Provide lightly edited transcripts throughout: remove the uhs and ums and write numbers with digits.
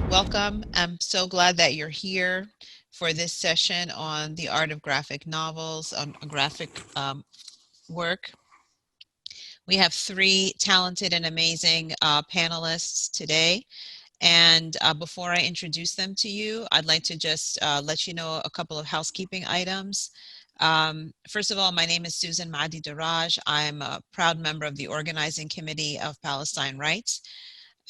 Welcome. I'm so glad that you're here for this session on the art of graphic novels, on graphic work. We have three talented and amazing panelists today. And before I introduce them to you, I'd like to just let you know a couple of housekeeping items. First of all, my name is Susan Muaddi Darraj. I'm a proud member of the organizing committee of Palestine Writes.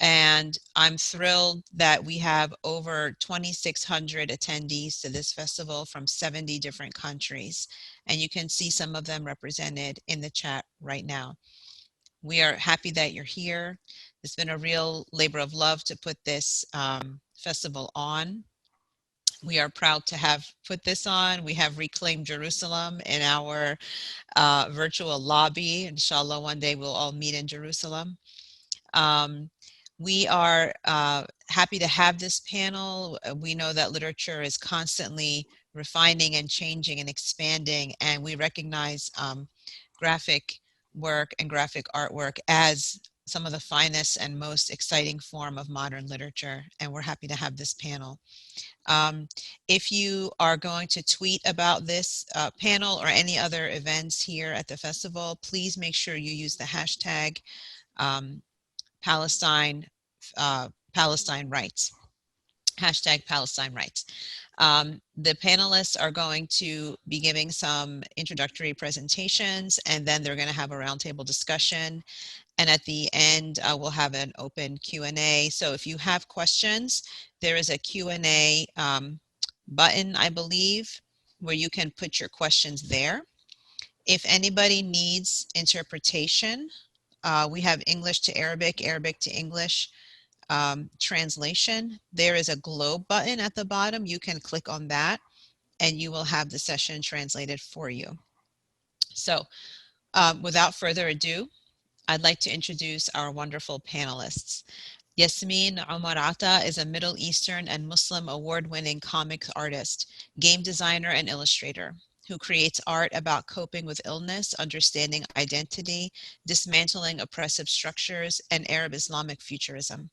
And I'm thrilled that we have over 2,600 attendees to this festival from 70 different countries. And you can see some of them represented in the chat right now. We are happy that you're here. It's been a real labor of love to put this festival on. We are proud to have put this on. We have reclaimed Jerusalem in our virtual lobby. Inshallah, one day we'll all meet in Jerusalem. We are happy to have this panel. We know that literature is constantly refining and changing and expanding, and we recognize graphic work and graphic artwork as some of the finest and most exciting form of modern literature, and we're happy to have this panel. If you are going to tweet about this panel or any other events here at the festival, please make sure you use the hashtag Palestine Writes. Hashtag Palestine Writes. The panelists are going to be giving some introductory presentations, and then they're going to have a roundtable discussion. And at the end, we'll have an open Q&A. So if you have questions, there is a Q&A button, I believe, where you can put your questions there. If anybody needs interpretation, we have English to Arabic, Arabic to English translation. There is a globe button at the bottom. You can click on that and you will have the session translated for you. So without further ado, I'd like to introduce our wonderful panelists. Iasmin Omarata is a Middle Eastern and Muslim award-winning comic artist, game designer, and illustrator who creates art about coping with illness, understanding identity, dismantling oppressive structures, and Arab Islamic futurism.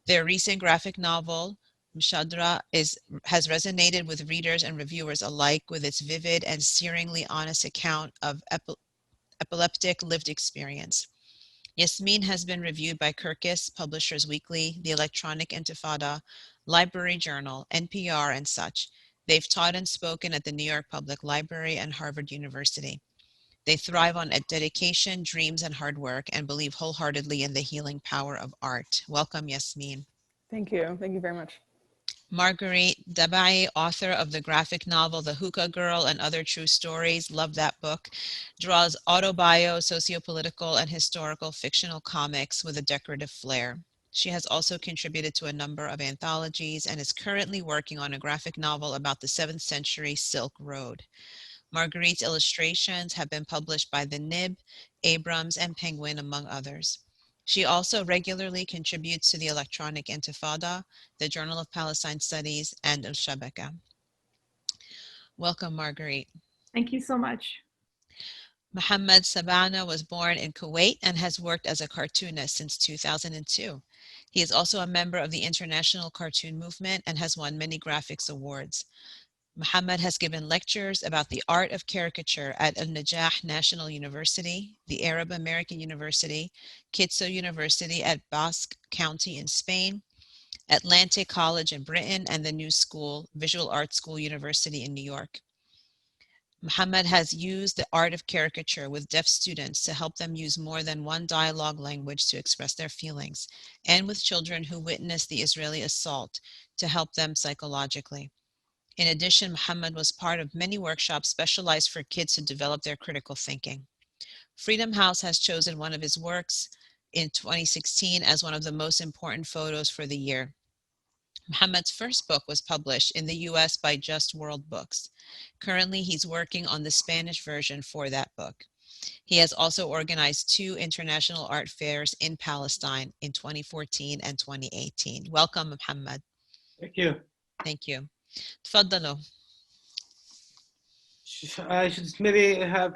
Their recent graphic novel, Mshadra, has resonated with readers and reviewers alike with its vivid and searingly honest account of epileptic lived experience. Iasmin has been reviewed by Kirkus, Publishers Weekly, The Electronic Intifada, Library Journal, NPR, and such. They've taught and spoken at the New York Public Library and Harvard University. They thrive on dedication, dreams, and hard work, and believe wholeheartedly in the healing power of art. Welcome, Iasmin. Thank you. Thank you very much. Marguerite, Debaie, author of the graphic novel The Hookah Girl and Other True Stories, love that book, draws autobio, sociopolitical, and historical fictional comics with a decorative flair. She has also contributed to a number of anthologies and is currently working on a graphic novel about the 7th century Silk Road. Marguerite's illustrations have been published by the Nib, Abrams, and Penguin, among others. She also regularly contributes to the Electronic Intifada, the Journal of Palestine Studies, and Al-Shabaka. Welcome, Marguerite. Thank you so much. Mohammad Sabaaneh was born in Kuwait and has worked as a cartoonist since 2002. He is also a member of the International Cartoon Movement and has won many graphics awards. Mohammad has given lectures about the art of caricature at Al-Najah National University, the Arab American University, Kitso University at Basque County in Spain, Atlantic College in Britain, and the New School, Visual Arts School University in New York. Mohammad has used the art of caricature with deaf students to help them use more than one dialogue language to express their feelings, and with children who witnessed the Israeli assault to help them psychologically. In addition, Mohammad was part of many workshops specialized for kids to develop their critical thinking. Freedom House has chosen one of his works in 2016 as one of the most important photos for the year. Mohammad's first book was published in the US by Just World Books. Currently, he's working on the Spanish version for that book. He has also organized 2 international art fairs in Palestine in 2014 and 2018. Welcome, Mohammad. Thank you. Thank you. تفضلوا. I should maybe have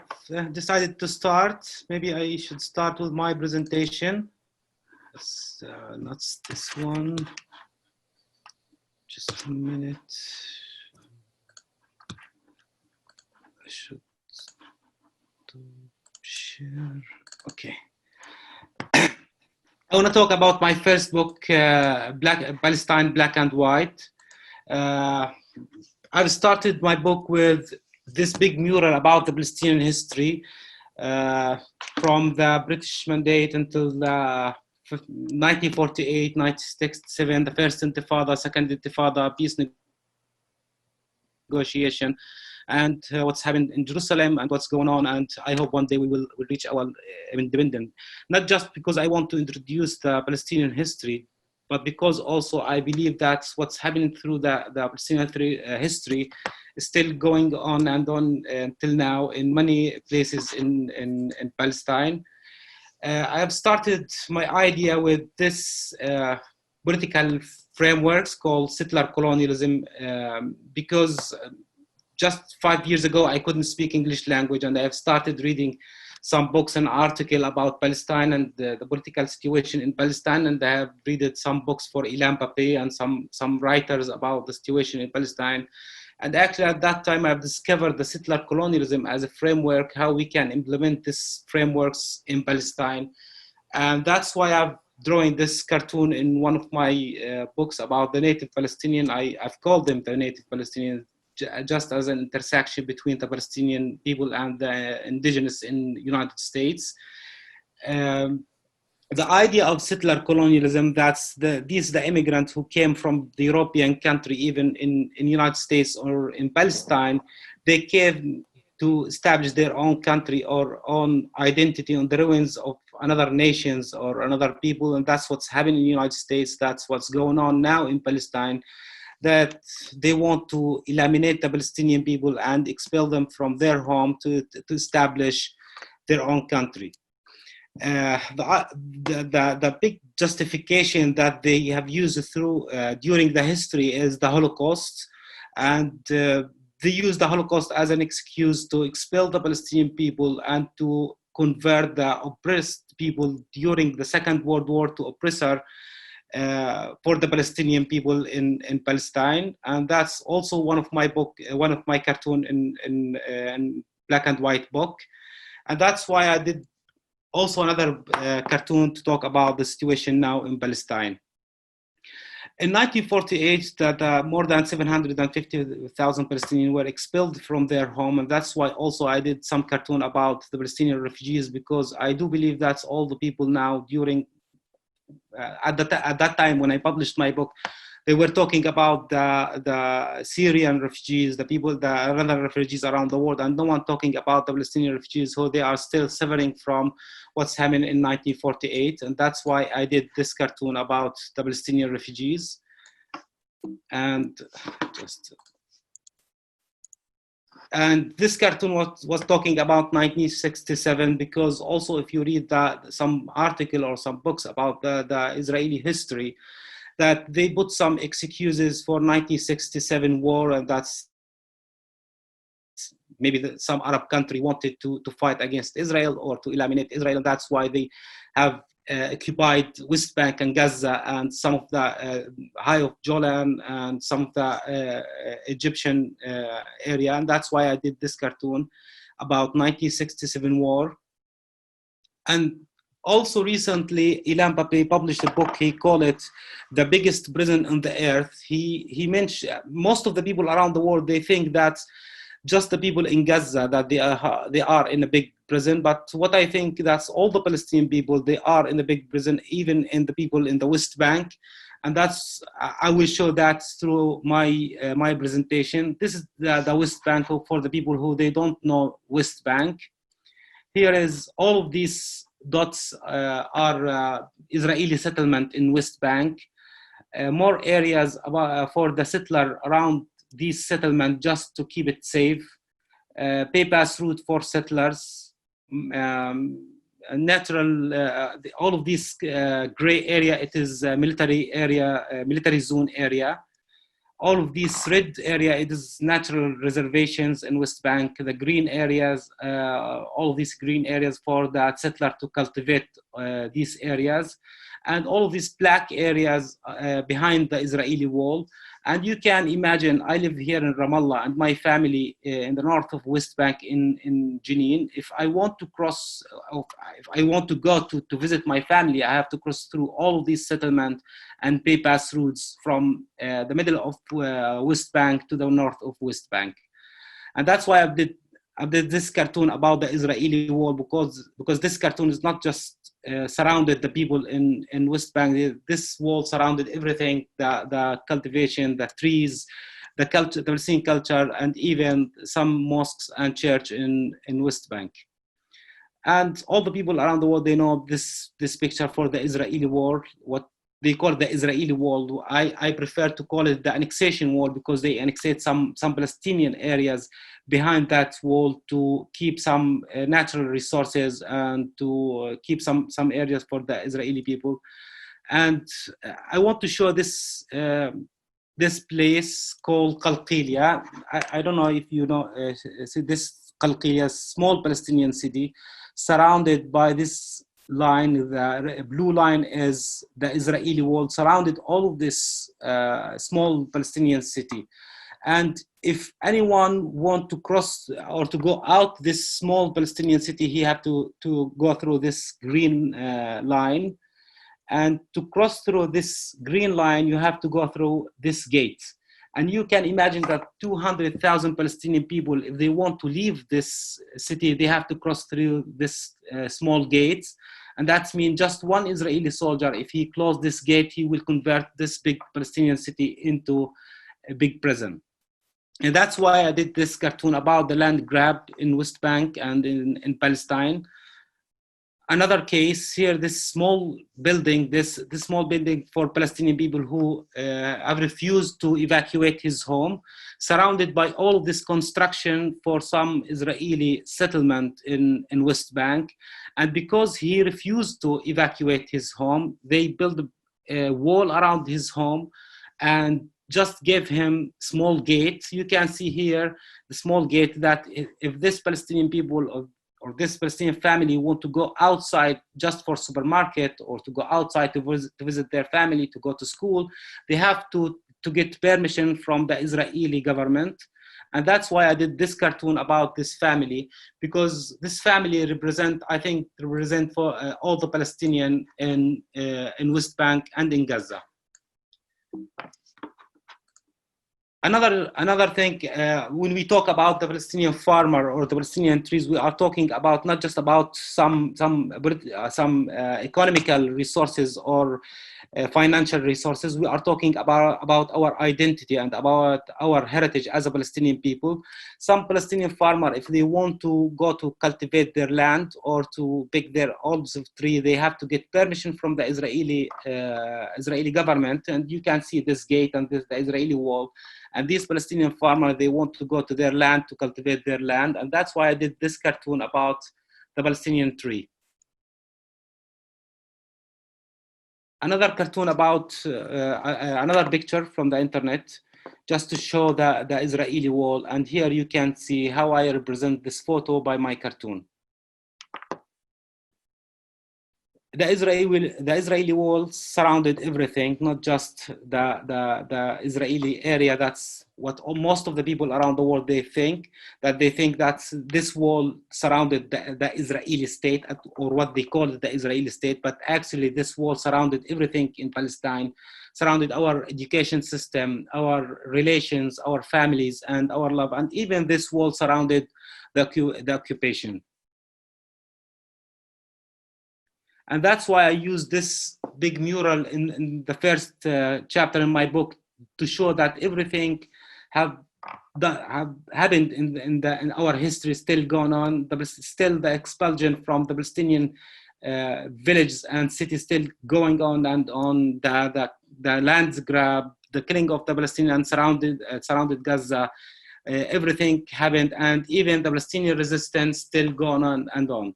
decided to start. Maybe I should start with my presentation. It's, not this one. Just a minute. I should share. Okay. I want to talk about my first book, Palestine Black and White. I've started my book with this big mural about the Palestinian history from the British Mandate until 1948, 1967, the first Intifada, second Intifada, peace negotiation, and what's happened in Jerusalem and what's going on. And I hope one day we will reach our independence. Not just because I want to introduce the Palestinian history, but because also I believe that what's happening through the Palestinian history is still going on and on until now in many places in Palestine. I have started my idea with this political frameworks called settler colonialism because just 5 years ago, I couldn't speak English language, and I have started reading some books and articles about Palestine and the political situation in Palestine, and I have read some books for Ilan Pape and some writers about the situation in Palestine. And actually at that time, I've discovered the settler colonialism as a framework, how we can implement these frameworks in Palestine. And that's why I've drawing this cartoon in one of my books about the native Palestinian. I've called them the native Palestinians, just as an intersection between the Palestinian people and the indigenous in the United States. The idea of settler colonialism, these the immigrants who came from the European country, even in United States or in Palestine, they came to establish their own country or own identity on the ruins of another nations or another people. And that's what's happening in the United States. That's what's going on now in Palestine, that they want to eliminate the Palestinian people and expel them from their home to establish their own country. The big justification that they have used through during the history is the Holocaust, and they use the Holocaust as an excuse to expel the Palestinian people and to convert the oppressed people during the Second World War to oppressor for the Palestinian people in Palestine. And that's also one of my cartoon in black and white book. And that's why I did also another cartoon to talk about the situation now in Palestine. In 1948, more than 750,000 Palestinians were expelled from their home, and that's why also I did some cartoon about the Palestinian refugees, because I do believe that's all the people now during, at that time when I published my book, they were talking about the Syrian refugees, the other refugees around the world, and no one talking about the Palestinian refugees who they are still suffering from what's happening in 1948. And that's why I did this cartoon about the Palestinian refugees. And this cartoon was talking about 1967, because also if you read some article or some books about the Israeli history, that they put some excuses for 1967 war, and that's maybe some Arab country wanted to fight against Israel or to eliminate Israel, and that's why they have occupied West Bank and Gaza and some of the High of Golan and some of the Egyptian area. And that's why I did this cartoon about 1967 war. And also recently, Ilan Pape published a book. He called it The Biggest Prison on the Earth. He mentioned most of the people around the world, they think that just the people in Gaza, that they are in a big prison. But what I think, that's all the Palestinian people, they are in a big prison, even in the people in the West Bank. And that's, I will show that through my presentation. This is the West Bank for the people who they don't know West Bank. Here is all of these dots are Israeli settlement in West Bank. More areas for the settler around these settlement just to keep it safe. Pay-pass route for settlers. Natural, all of this gray area, it is a military area, military zone area. all of these red area, it is natural reservations in West Bank. The green areas, all of these green areas for the settler to cultivate these areas. And all of these black areas behind the Israeli wall. And you can imagine, I live here in Ramallah and my family in the north of West Bank in Jenin. If I want to cross, if I want to go to visit my family, I have to cross through all of these settlements and pay pass routes from the middle of West Bank to the north of West Bank. And that's why I did this cartoon about the Israeli wall, because this cartoon is not just surrounded the people in West Bank. This wall surrounded everything, the cultivation, the trees, the culture, the Palestinian culture, and even some mosques and church in West Bank. And all the people around the world, they know this picture for the Israeli wall, what they call the Israeli wall. I prefer to call it the annexation wall, because they annexate some Palestinian areas behind that wall to keep some natural resources and to keep some areas for the Israeli people. And I want to show this this place called Qalqilia. I don't know if you know, see this Qalqilia, small Palestinian city, surrounded by this line. The blue line is the Israeli wall, surrounded all of this small Palestinian city. And if anyone want to cross or to go out this small Palestinian city, he had to go through this green line. And to cross through this green line, you have to go through this gate. And you can imagine that 200,000 Palestinian people, if they want to leave this city, they have to cross through this small gates. And that means just one Israeli soldier, if he closes this gate, he will convert this big Palestinian city into a big prison. And that's why I did this cartoon about the land grab in West Bank and in Palestine. Another case here, this small building, this small building for Palestinian people who have refused to evacuate his home, surrounded by all of this construction for some Israeli settlement in West Bank. And because he refused to evacuate his home, they built a wall around his home and just gave him small gates. You can see here the small gate that if this Palestinian people or this Palestinian family want to go outside just for supermarket or to go outside to visit their family, to go to school, they have to get permission from the Israeli government. And that's why I did this cartoon about this family, because this family represent for all the Palestinian in West Bank and in Gaza. Another thing, when we talk about the Palestinian farmer or the Palestinian trees, we are talking about not just about some economical resources or financial resources. We are talking about our identity and about our heritage as a Palestinian people. Some Palestinian farmer, if they want to go to cultivate their land or to pick their olives tree, they have to get permission from the Israeli government. And you can see this gate and the Israeli wall. And these Palestinian farmers, they want to go to their land to cultivate their land. And that's why I did this cartoon about the Palestinian tree. Another cartoon about another picture from the internet, just to show the Israeli wall. And here you can see how I represent this photo by my cartoon. The Israeli wall surrounded everything, not just the Israeli area. That's what most of the people around the world, they think that this wall surrounded the Israeli state, or what they call the Israeli state. But actually this wall surrounded everything in Palestine, surrounded our education system, our relations, our families, and our love. And even this wall surrounded the occupation. And that's why I use this big mural in the first chapter in my book to show that everything have happened in our history, still going on. Still the expulsion from the Palestinian villages and cities still going on, and on the land grab, the killing of the Palestinians surrounded Gaza. Everything happened, and even the Palestinian resistance still going on and on.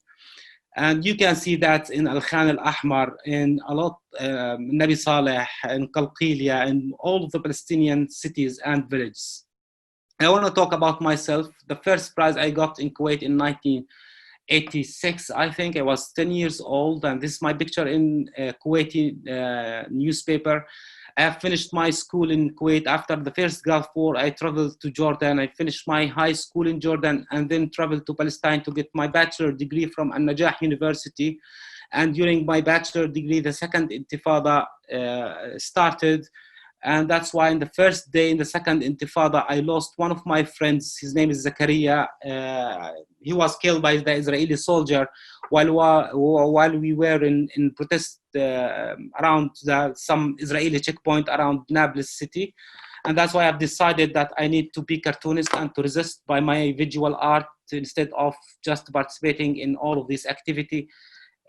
And you can see that in Al-Khan Al-Ahmar, in a lot, Nabi Saleh, in Qalqilia, in all of the Palestinian cities and villages. I want to talk about myself. The first prize I got in Kuwait in 1986, I think. I was 10 years old, and this is my picture in Kuwaiti newspaper. I have finished my school in Kuwait. After the first Gulf War, I traveled to Jordan. I finished my high school in Jordan and then traveled to Palestine to get my bachelor degree from Al-Najah University. And during my bachelor degree, the second Intifada started. And that's why in the first day in the second Intifada, I lost one of my friends. His name is Zakaria. He was killed by the Israeli soldier while we were in protest around some Israeli checkpoint around Nablus city. And that's why I've decided that I need to be cartoonist and to resist by my visual art instead of just participating in all of this activity.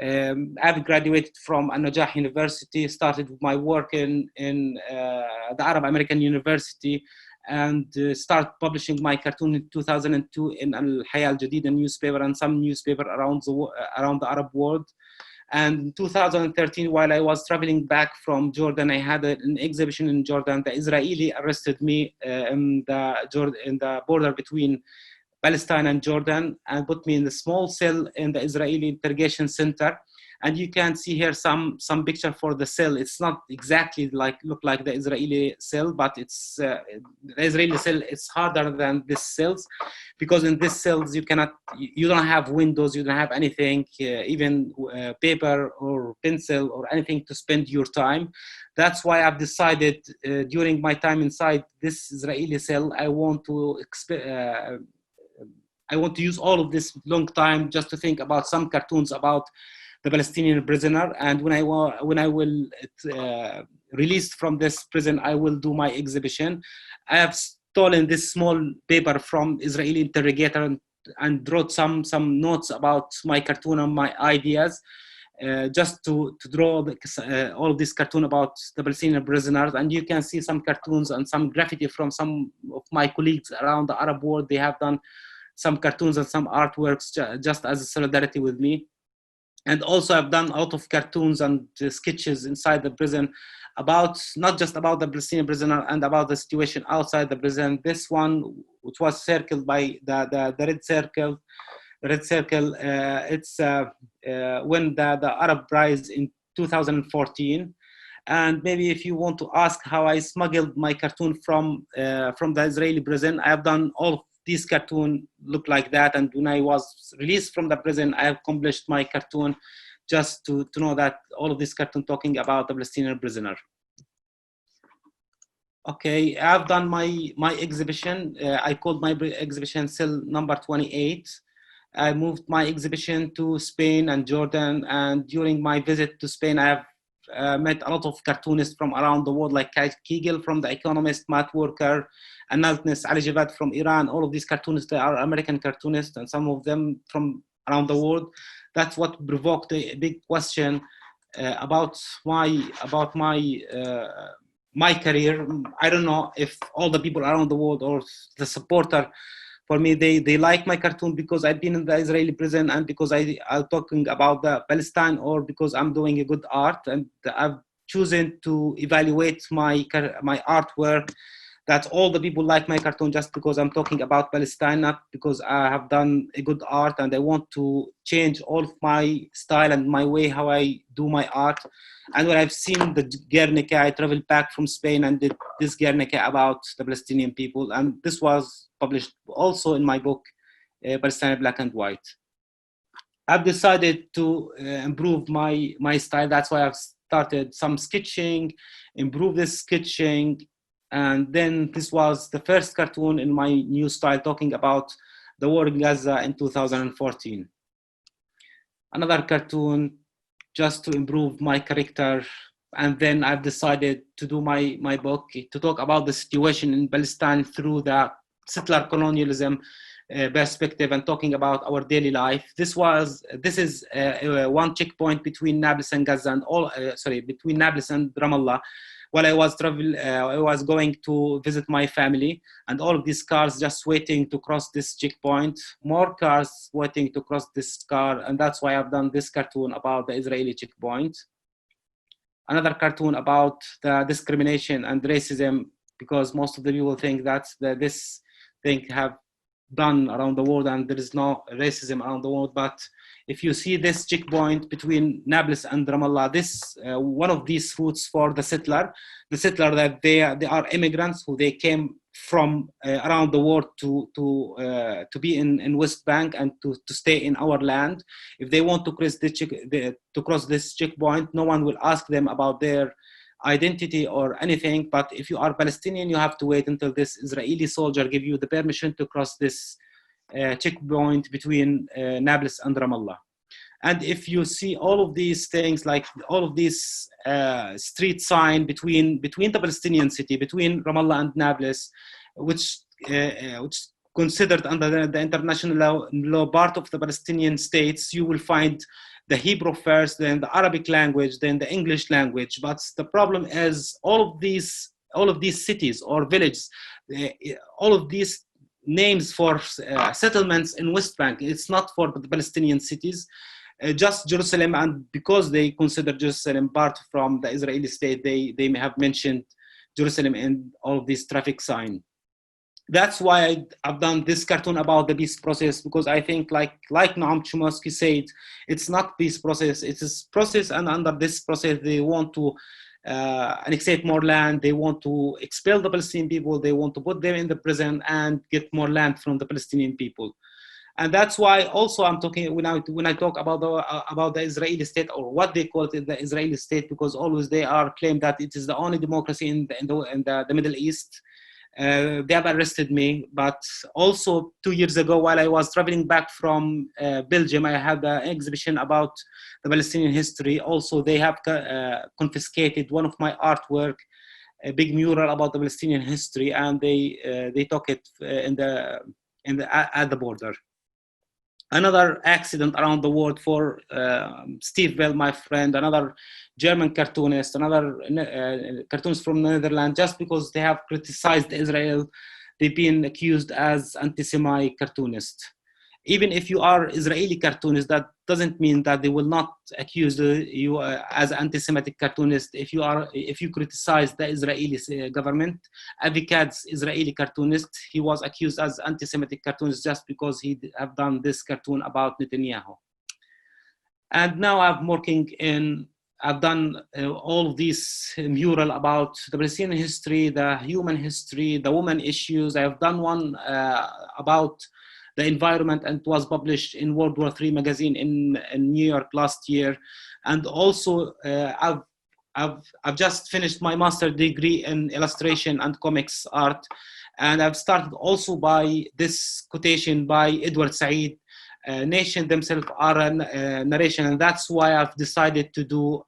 I've graduated from Al-Najah University, started my work in the Arab American University, and started publishing my cartoon in 2002 in Al-Hayya Al-Jadida newspaper and some newspaper around the Arab world. And in 2013, while I was traveling back from Jordan, I had an exhibition in Jordan. The Israeli arrested me in the border between Palestine and Jordan and put me in the small cell in the Israeli interrogation center. And you can see here some picture for the cell. It's not exactly look like the Israeli cell, but it's the Israeli cell. It's harder than these cells because in these cells you don't have windows, you don't have anything, even paper or pencil or anything to spend your time. That's why I've decided during my time inside this Israeli cell, I want to use all of this long time just to think about some cartoons about the Palestinian prisoner. And when I will released from this prison, I will do my exhibition. I have stolen this small paper from Israeli interrogator and wrote some notes about my cartoon and my ideas, just to draw all of this cartoon about the Palestinian prisoners. And you can see some cartoons and some graffiti from some of my colleagues around the Arab world. They have done some cartoons and some artworks just as a solidarity with me. And also I've done a lot of cartoons and sketches inside the prison about, not just about the Palestinian prisoner and about the situation outside the prison. This one, which was circled by the red circle, it's when the Arab rise in 2014. And maybe if you want to ask how I smuggled my cartoon from the Israeli prison, I have done all of these cartoons look like that. And when I was released from the prison, I have published my cartoon just to know that all of this cartoon talking about the Palestinian prisoner. Okay, I've done my exhibition. I called my exhibition cell number 28. I moved my exhibition to Spain and Jordan. And during my visit to Spain, I have met a lot of cartoonists from around the world, like Kegel from The Economist, Matt Worker, Analtness, Ali Javad from Iran. All of these cartoonists, they are American cartoonists, and some of them from around the world. That's what provoked a big question about my career. I don't know if all the people around the world or the supporter for me, they like my cartoon because I've been in the Israeli prison and because I'm talking about the Palestine, or because I'm doing a good art. And I've chosen to evaluate my artwork that all the people like my cartoon just because I'm talking about Palestine, not because I have done a good art. And I want to change all of my style and my way how I do my art. And when I've seen the Guernica, I traveled back from Spain and did this Guernica about the Palestinian people. And this was published also in my book, Palestine Black and White. I've decided to improve my style. That's why I've started some sketching, improve this sketching. And then this was the first cartoon in my new style talking about the war in Gaza in 2014. Another cartoon just to improve my character. And then I've decided to do my book to talk about the situation in Palestine through the settler colonialism perspective and talking about our daily life. This is one checkpoint between Nablus and Gaza and between Nablus and Ramallah, while I was going to visit my family, and all of these cars just waiting to cross this checkpoint, more cars waiting to cross this car, and that's why I've done this cartoon about the Israeli checkpoint. Another cartoon about the discrimination and racism, because most of the people think that this thing have done around the world and there is no racism around the world. But if you see this checkpoint between Nablus and Ramallah, this one of these routes for the settler that they are immigrants who they came from around the world to be in West Bank and to stay in our land. If they want to cross this checkpoint, no one will ask them about their identity or anything. But if you are Palestinian, you have to wait until this Israeli soldier give you the permission to cross this checkpoint between Nablus and Ramallah. And if you see all of these things, like all of these street sign between the Palestinian city, between Ramallah and Nablus, which considered under the international law part of the Palestinian states, you will find the Hebrew first, then the Arabic language, then the English language. But the problem is all of these cities or villages, all of these names for settlements in West Bank, it's not for the Palestinian cities, just Jerusalem. And because they consider Jerusalem part from the Israeli state, they may have mentioned Jerusalem in all of these traffic signs. That's why I've done this cartoon about the peace process, because I think like Noam Chomsky said, it's not peace process, it's a process, and under this process they want to annexate more land, they want to expel the Palestinian people, they want to put them in the prison and get more land from the Palestinian people. And that's why also I'm talking, when I talk about the Israeli state, or what they call it, the Israeli state, because always they are claimed that it is the only democracy in the Middle East. They have arrested me, but also 2 years ago, while I was traveling back from Belgium, I had an exhibition about the Palestinian history. Also, they have confiscated one of my artwork, a big mural about the Palestinian history, and they took it at the border. Another accident around the world for Steve Bell, my friend, another German cartoonist, another cartoonist from the Netherlands, just because they have criticized Israel, they've been accused as anti-Semite cartoonists. Even if you are Israeli cartoonist, that doesn't mean that they will not accuse you as anti-Semitic cartoonist. If you criticize the Israeli government, Avi Katz, Israeli cartoonist, he was accused as anti-Semitic cartoonist just because he have done this cartoon about Netanyahu. And now I've done all of these mural about the Palestinian history, the human history, the women issues. I've done one about the environment, and it was published in World War III magazine in New York last year. And also I've just finished my master's degree in illustration and comics art. And I've started also by this quotation by Edward Said, nation themselves are a narration. And that's why I've decided to do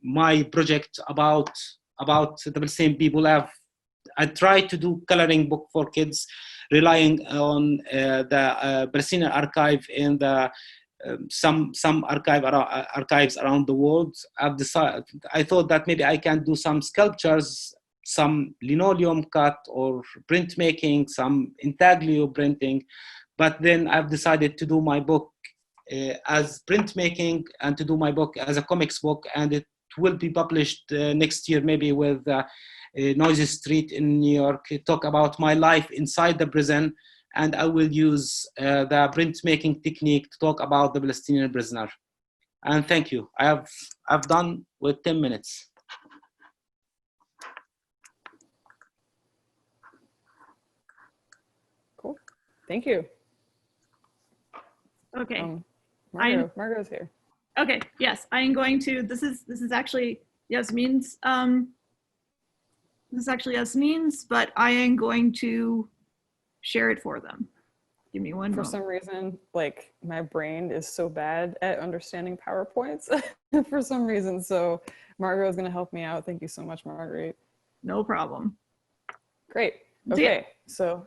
my project about the Palestinian people. I tried to do coloring book for kids, relying on the Palestinian archive and some archives around the world. I thought that maybe I can do some sculptures, some linoleum cut or printmaking, some intaglio printing. But then I've decided to do my book as printmaking and to do my book as a comics book, and it will be published next year, maybe with Noisy Street in New York. Talk about my life inside the prison, and I will use the printmaking technique to talk about the Palestinian prisoner. And thank you. I've done with 10 minutes. Cool. Thank you. Okay. Margot's here. Okay. Yes, I am going to. This is actually Yasmin's. This is actually Yasmin's, but I am going to share it for them. Give me one moment. For some reason, like, my brain is so bad at understanding PowerPoints for some reason. So Margot is going to help me out. Thank you so much, Marguerite. No problem. Great. Okay. So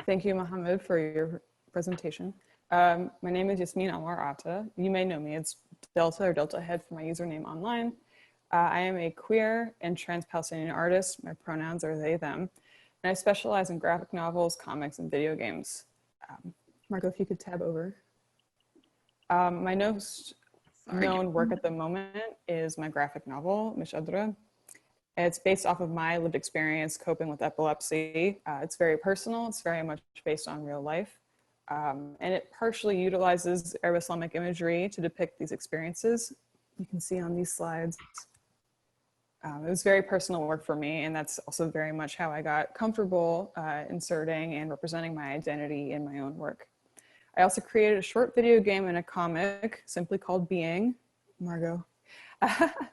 thank you, Mohammad, for your presentation. My name is Iasmin Omar. You may know me. It's Delta or Delta Head for my username online. I am a queer and trans Palestinian artist. My pronouns are they, them. And I specialize in graphic novels, comics, and video games. Margot, if you could tab over. My most known work at the moment is my graphic novel, Mishadra. It's based off of my lived experience coping with epilepsy. It's very personal. It's very much based on real life. And it partially utilizes Arab Islamic imagery to depict these experiences. You can see on these slides. It was very personal work for me, and that's also very much how I got comfortable inserting and representing my identity in my own work. I also created a short video game and a comic simply called Being, Margot,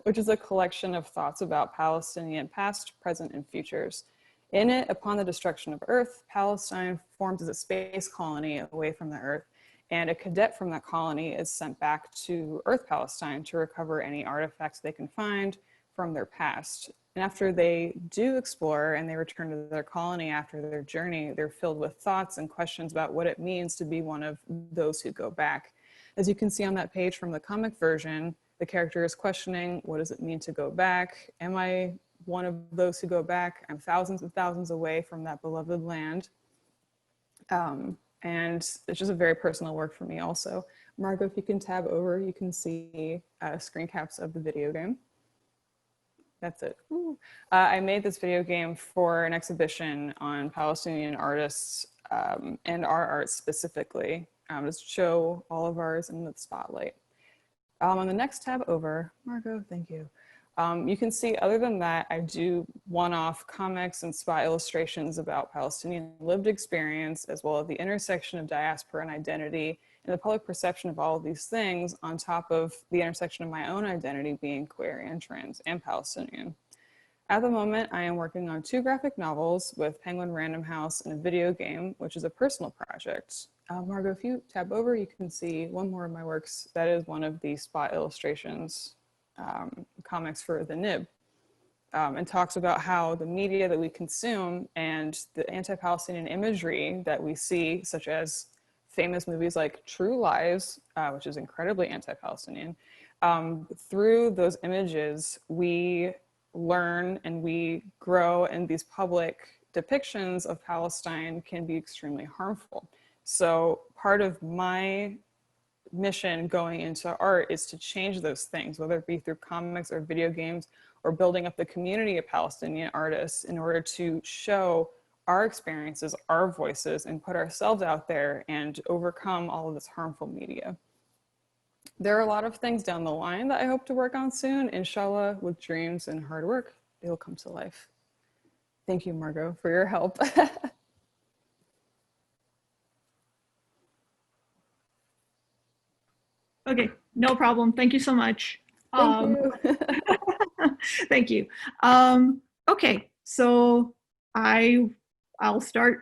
which is a collection of thoughts about Palestinian past, present, and futures. In it, upon the destruction of Earth, Palestine forms as a space colony away from the Earth, and a cadet from that colony is sent back to Earth Palestine to recover any artifacts they can find from their past. And after they do explore and they return to their colony after their journey, they're filled with thoughts and questions about what it means to be one of those who go back. As you can see on that page from the comic version, the character is questioning, what does it mean to go back? Am I one of those who go back? I'm thousands and thousands away from that beloved land. And it's just a very personal work for me also. Margot, if you can tab over, you can see screen caps of the video game. That's it. I made this video game for an exhibition on Palestinian artists and our art specifically, to show all of ours in the spotlight. On the next tab over, Margot, thank you. You can see, other than that, I do one-off comics and spot illustrations about Palestinian lived experience, as well as the intersection of diaspora and identity, and the public perception of all of these things on top of the intersection of my own identity being queer and trans and Palestinian. At the moment, I am working on 2 graphic novels with Penguin Random House and a video game, which is a personal project. Margot, if you tab over, you can see one more of my works. That is one of the spot illustrations, comics for the Nib, and talks about how the media that we consume and the anti-Palestinian imagery that we see, such as famous movies like True Lies, which is incredibly anti-Palestinian, through those images, we learn and we grow, and these public depictions of Palestine can be extremely harmful. So part of my mission going into art is to change those things, whether it be through comics or video games or building up the community of Palestinian artists in order to show our experiences, our voices, and put ourselves out there and overcome all of this harmful media. There are a lot of things down the line that I hope to work on soon. Inshallah, with dreams and hard work, they will come to life. Thank you, Margot, for your help. Okay, no problem. Thank you so much. Thank you. Thank you. Okay, so I'll start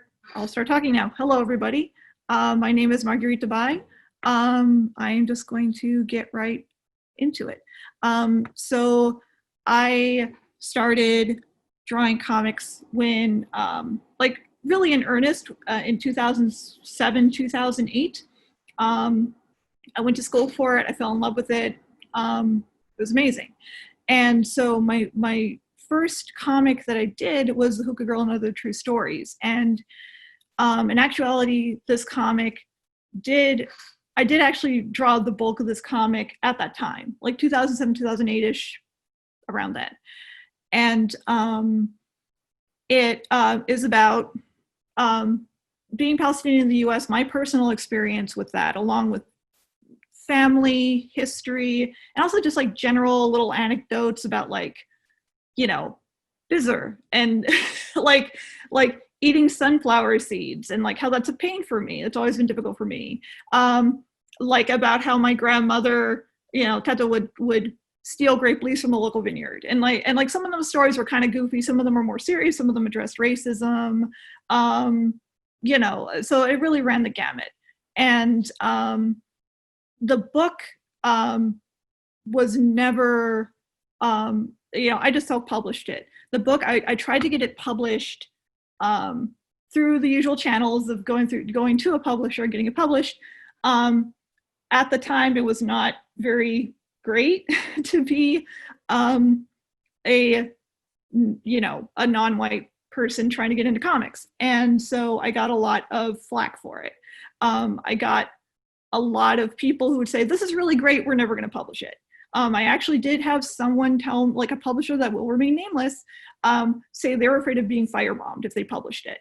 talking now. Hello, everybody. My name is Marguerite Debaie. I'm just going to get right into it. So I started drawing comics when, like really in earnest, in 2007, 2008. I went to school for it. I fell in love with it. It was amazing. And so my first comic that I did was The Hookah Girl and Other True Stories. And in actuality, this comic I did actually draw the bulk of this comic at that time, like 2007, 2008-ish, around then. And it is about being Palestinian in the US, my personal experience with that, along with family history, and also just like general little anecdotes about like, you know, bizarre and like eating sunflower seeds and like how that's a pain for me. It's always been difficult for me. Like about how my grandmother, you know, Tata would steal grape leaves from the local vineyard. And like some of those stories were kind of goofy. Some of them were more serious. Some of them addressed racism. You know, so it really ran the gamut. And the book was never, you know, I just self-published it. The book, I tried to get it published through the usual channels of going to a publisher and getting it published. At the time, it was not very great to be a non-white person trying to get into comics. And so I got a lot of flack for it. I got a lot of people who would say, this is really great, we're never going to publish it. I actually did have someone tell, like a publisher that will remain nameless, say they were afraid of being firebombed if they published it.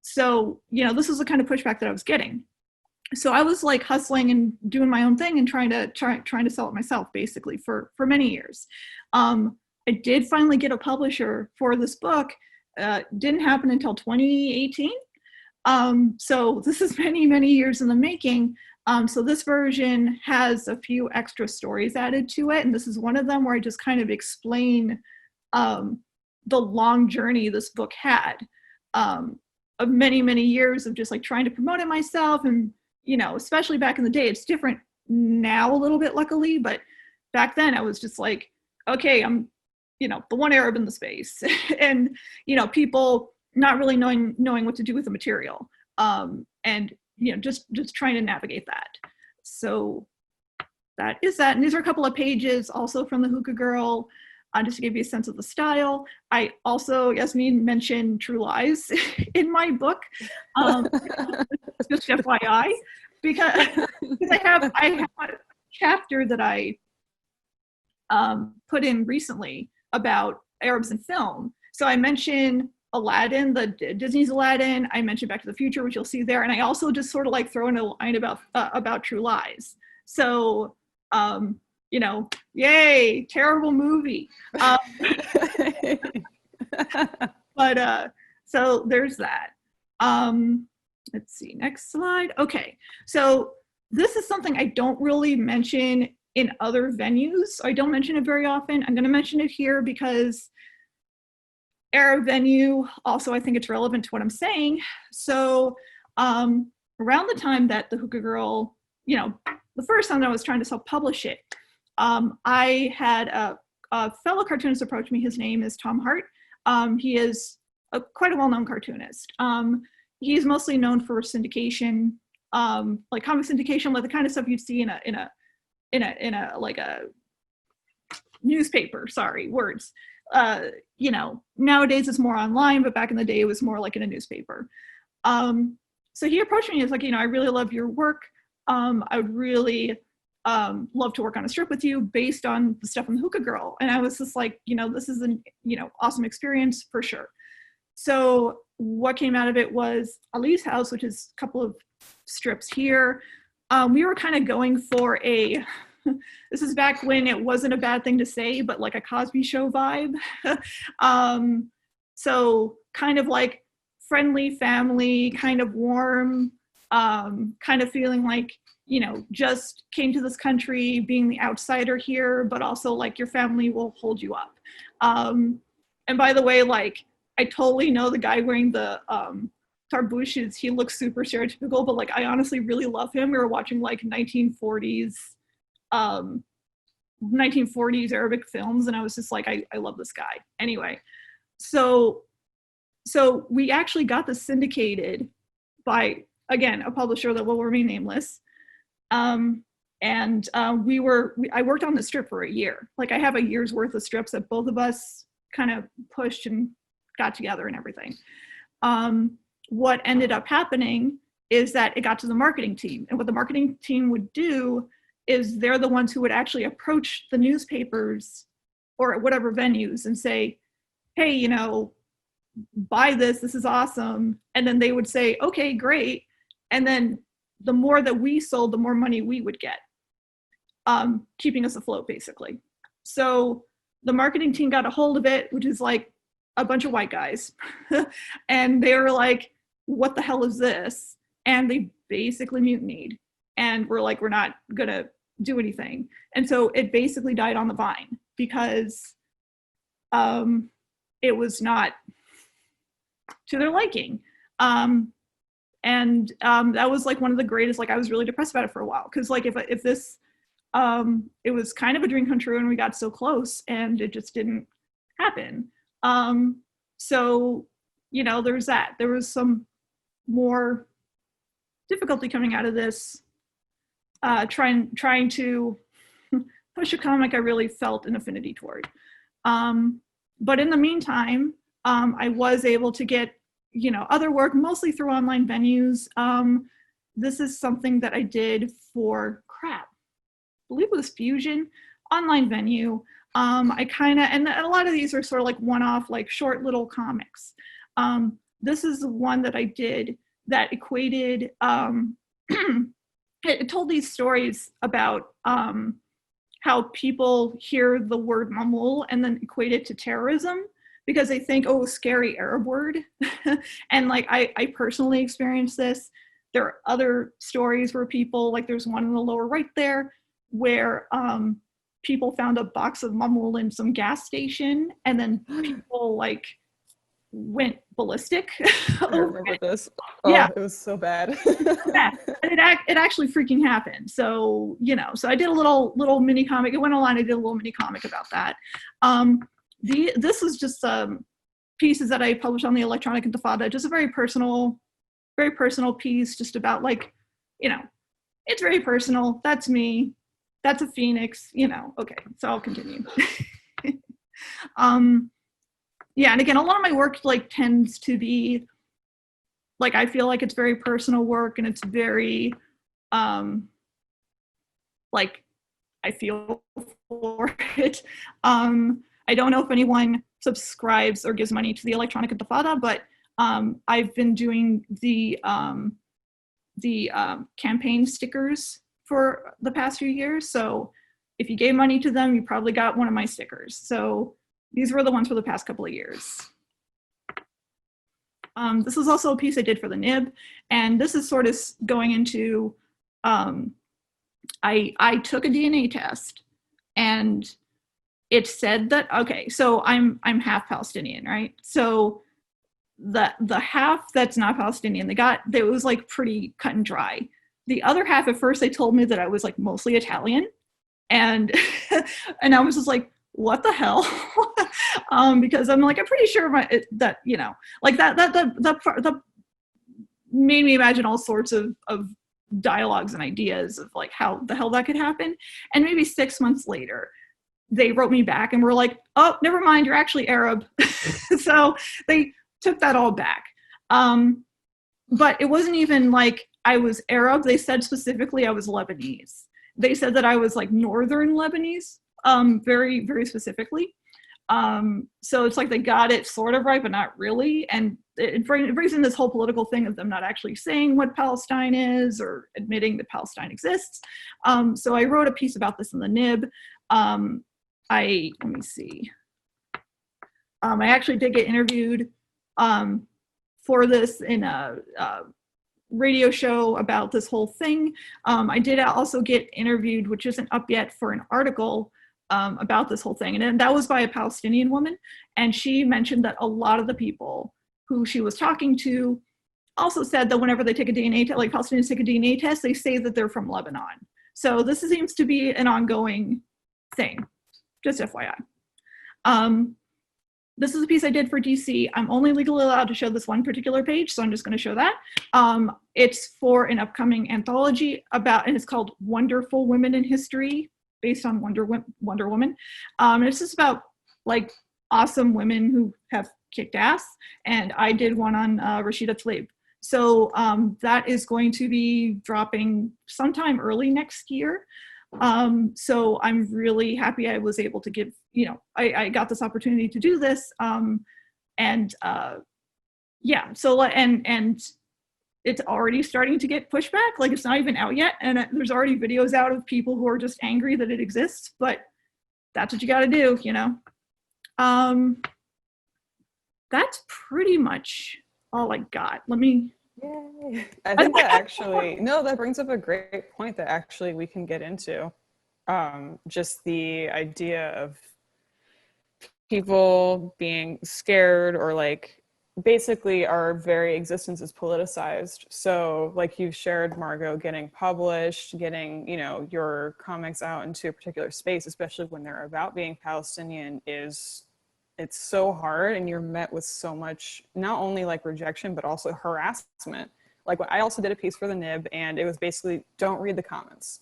So, this is the kind of pushback that I was getting. So I was like hustling and doing my own thing and trying to sell it myself, basically, for many years. I did finally get a publisher for this book. Didn't happen until 2018. So this is many, many years in the making. So this version has a few extra stories added to it. And this is one of them where I just kind of explain the long journey this book had of many, many years of just like trying to promote it myself. And, especially back in the day, it's different now a little bit, luckily. But back then I was just like, okay, I'm, the one Arab in the space and, people not really knowing what to do with the material. And, just trying to navigate that. So that is that. And these are a couple of pages also from the Hookah Girl, just to give you a sense of the style. I also, Iasmin mentioned True Lies in my book. Just FYI, because I have a chapter that I put in recently about Arabs in film. So I mentioned Aladdin, the Disney's Aladdin. I mentioned Back to the Future, which you'll see there. And I also just sort of like throw in a line about True Lies. So, yay, terrible movie. But so there's that. Let's see, next slide. Okay, so this is something I don't really mention in other venues. I don't mention it very often. I'm going to mention it here because Arab venue, also I think it's relevant to what I'm saying. So around the time that the Hookah Girl, the first time that I was trying to self-publish it, I had a fellow cartoonist approach me. His name is Tom Hart. He is quite a well-known cartoonist. He's mostly known for syndication, like comic syndication, like the kind of stuff you'd see in a like a newspaper. Sorry, words. Nowadays it's more online, but back in the day it was more like in a newspaper. So he approached me and he was like, I really love your work. I would really love to work on a strip with you based on the stuff in the Hookah Girl. And I was just like, this is an awesome experience for sure. So what came out of it was Ali's House, which is a couple of strips here. We were kind of going for this is back when it wasn't a bad thing to say, but like a Cosby Show vibe. So kind of like friendly family, kind of warm, kind of feeling like, just came to this country being the outsider here, but also like your family will hold you up. And by the way, like, I totally know the guy wearing the tarbooshes, he looks super stereotypical, but like, I honestly really love him. We were watching like 1940s Arabic films, and I was just like, I love this guy. Anyway, so we actually got this syndicated by, again, a publisher that will remain nameless. I worked on the strip for a year. Like I have a year's worth of strips that both of us kind of pushed and got together and everything. What ended up happening is that it got to the marketing team, and what the marketing team would do is they're the ones who would actually approach the newspapers or whatever venues and say, hey, buy this is awesome. And then they would say, okay, great. And then the more that we sold, the more money we would get, keeping us afloat, basically. So the marketing team got a hold of it, which is like a bunch of white guys. And they were like, what the hell is this? And they basically mutinied. And we're like, we're not going to do anything. And so it basically died on the vine because it was not to their liking. And that was like one of the greatest, like I was really depressed about it for a while. Cause like if this, it was kind of a dream come true and we got so close and it just didn't happen. So, there's that. There was some more difficulty coming out of this, trying to push a comic I really felt an affinity toward. But in the meantime, I was able to get, you know, other work, mostly through online venues. This is something that I did for, I believe it was Fusion, online venue. I kind of, and a lot of these are sort of like one-off, like short little comics. This is the one that I did that equated, it told these stories about how people hear the word mamul and then equate it to terrorism because they think, oh, scary Arab word. And like, I personally experienced this. There are other stories where people, like there's one in the lower right there, where people found a box of mamul in some gas station and then people like went ballistic. I remember this. Oh, yeah, it was so bad. yeah. It actually freaking happened. So, you know, so I did a little mini comic. It went online. I did a little mini comic about that. This was just pieces that I published on the Electronic Intifada, just a very personal piece, just about like, you know, it's very personal. That's me. That's a phoenix, you know. Okay, so I'll continue. Yeah, and again, a lot of my work like tends to be like, I feel like it's very personal work and it's very like I feel for it. I don't know if anyone subscribes or gives money to the Electronic Intifada, but I've been doing the campaign stickers for the past few years. So if you gave money to them, you probably got one of my stickers. So these were the ones for the past couple of years. This is also a piece I did for the NIB, and this is sort of going into, I took a DNA test, and it said that, okay, so I'm half Palestinian, right? So the half that's not Palestinian, it was like pretty cut and dry. The other half, at first they told me that I was like mostly Italian, and and I was just like, what the hell? Because I'm like, I'm pretty sure that, you know, like that made me imagine all sorts of dialogues and ideas of like how the hell that could happen. And maybe 6 months later, they wrote me back and were like, oh, never mind, you're actually Arab. So they took that all back. But it wasn't even like I was Arab. They said specifically I was Lebanese. They said that I was like Northern Lebanese, very, very specifically. So it's like they got it sort of right, but not really. And it brings in this whole political thing of them not actually saying what Palestine is or admitting that Palestine exists. So I wrote a piece about this in the NIB. Let me see. I actually did get interviewed for this in a radio show about this whole thing. I did also get interviewed, which isn't up yet, for an article about this whole thing. And that was by a Palestinian woman. And she mentioned that a lot of the people who she was talking to also said that whenever they take a DNA test, like Palestinians take a DNA test, they say that they're from Lebanon. So this seems to be an ongoing thing, just FYI. This is a piece I did for DC. I'm only legally allowed to show this one particular page, so I'm just going to show that. It's for an upcoming anthology and it's called Wonderful Women in History, based on Wonder Woman. It's just about like awesome women who have kicked ass, and I did one on Rashida Tlaib. So that is going to be dropping sometime early next year. So I'm really happy I was able to give, you know, I got this opportunity to do this. Yeah, so, and it's already starting to get pushback. Like, it's not even out yet. And there's already videos out of people who are just angry that it exists, but that's what you got to do, you know? That's pretty much all I got. Let me. Yay. I think that actually, no, that brings up a great point that actually we can get into. Just the idea of people being scared, or like basically our very existence is politicized. So like you've shared, Margot, getting published, getting, you know, your comics out into a particular space, especially when they're about being Palestinian, it's so hard, and you're met with so much, not only like rejection, but also harassment. Like, I also did a piece for the NIB, and it was basically, don't read the comments.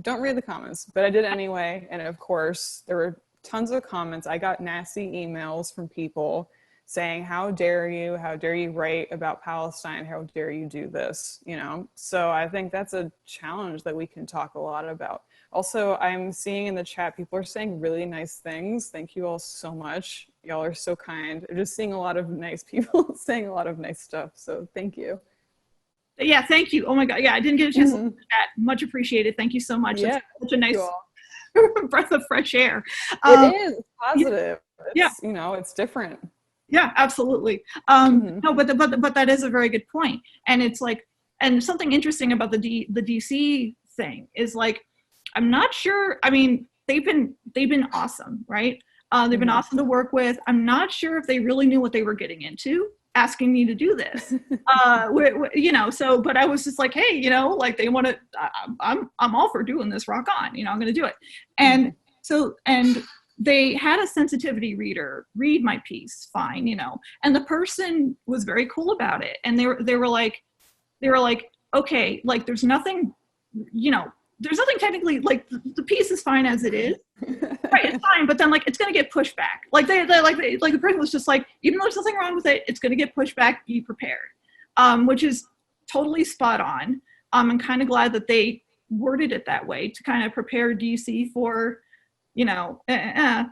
don't read the comments, but I did anyway. And of course, there were tons of comments. I got nasty emails from people saying, how dare you write about Palestine? How dare you do this? You know, so I think that's a challenge that we can talk a lot about. Also, I'm seeing in the chat, people are saying really nice things. Thank you all so much. Y'all are so kind. I'm just seeing a lot of nice people saying a lot of nice stuff. So thank you. Yeah, thank you. Oh my God. Yeah, I didn't get a chance to look at that. Much appreciated. Thank you so much. Yeah, that's such a nice breath of fresh air. It is positive. Yeah. You know, it's different. Yeah, absolutely. No, but that is a very good point. And it's like, and something interesting about the DC thing is like, I'm not sure. I mean, they've been awesome, right? They've been awesome to work with. I'm not sure if they really knew what they were getting into, asking me to do this. You know, so, but I was just like, hey, you know, like they want to, I'm all for doing this, rock on, you know, I'm going to do it. And so, and they had a sensitivity reader read my piece, fine, you know, and the person was very cool about it. And they were like, okay, like there's nothing, you know, there's nothing technically, like the piece is fine as it is. Right, it's fine, but then like it's gonna get pushed back. Like the person was just like, even though there's nothing wrong with it, it's gonna get pushed back, be prepared. Which is totally spot on. I'm kind of glad that they worded it that way to kind of prepare DC for, you know, and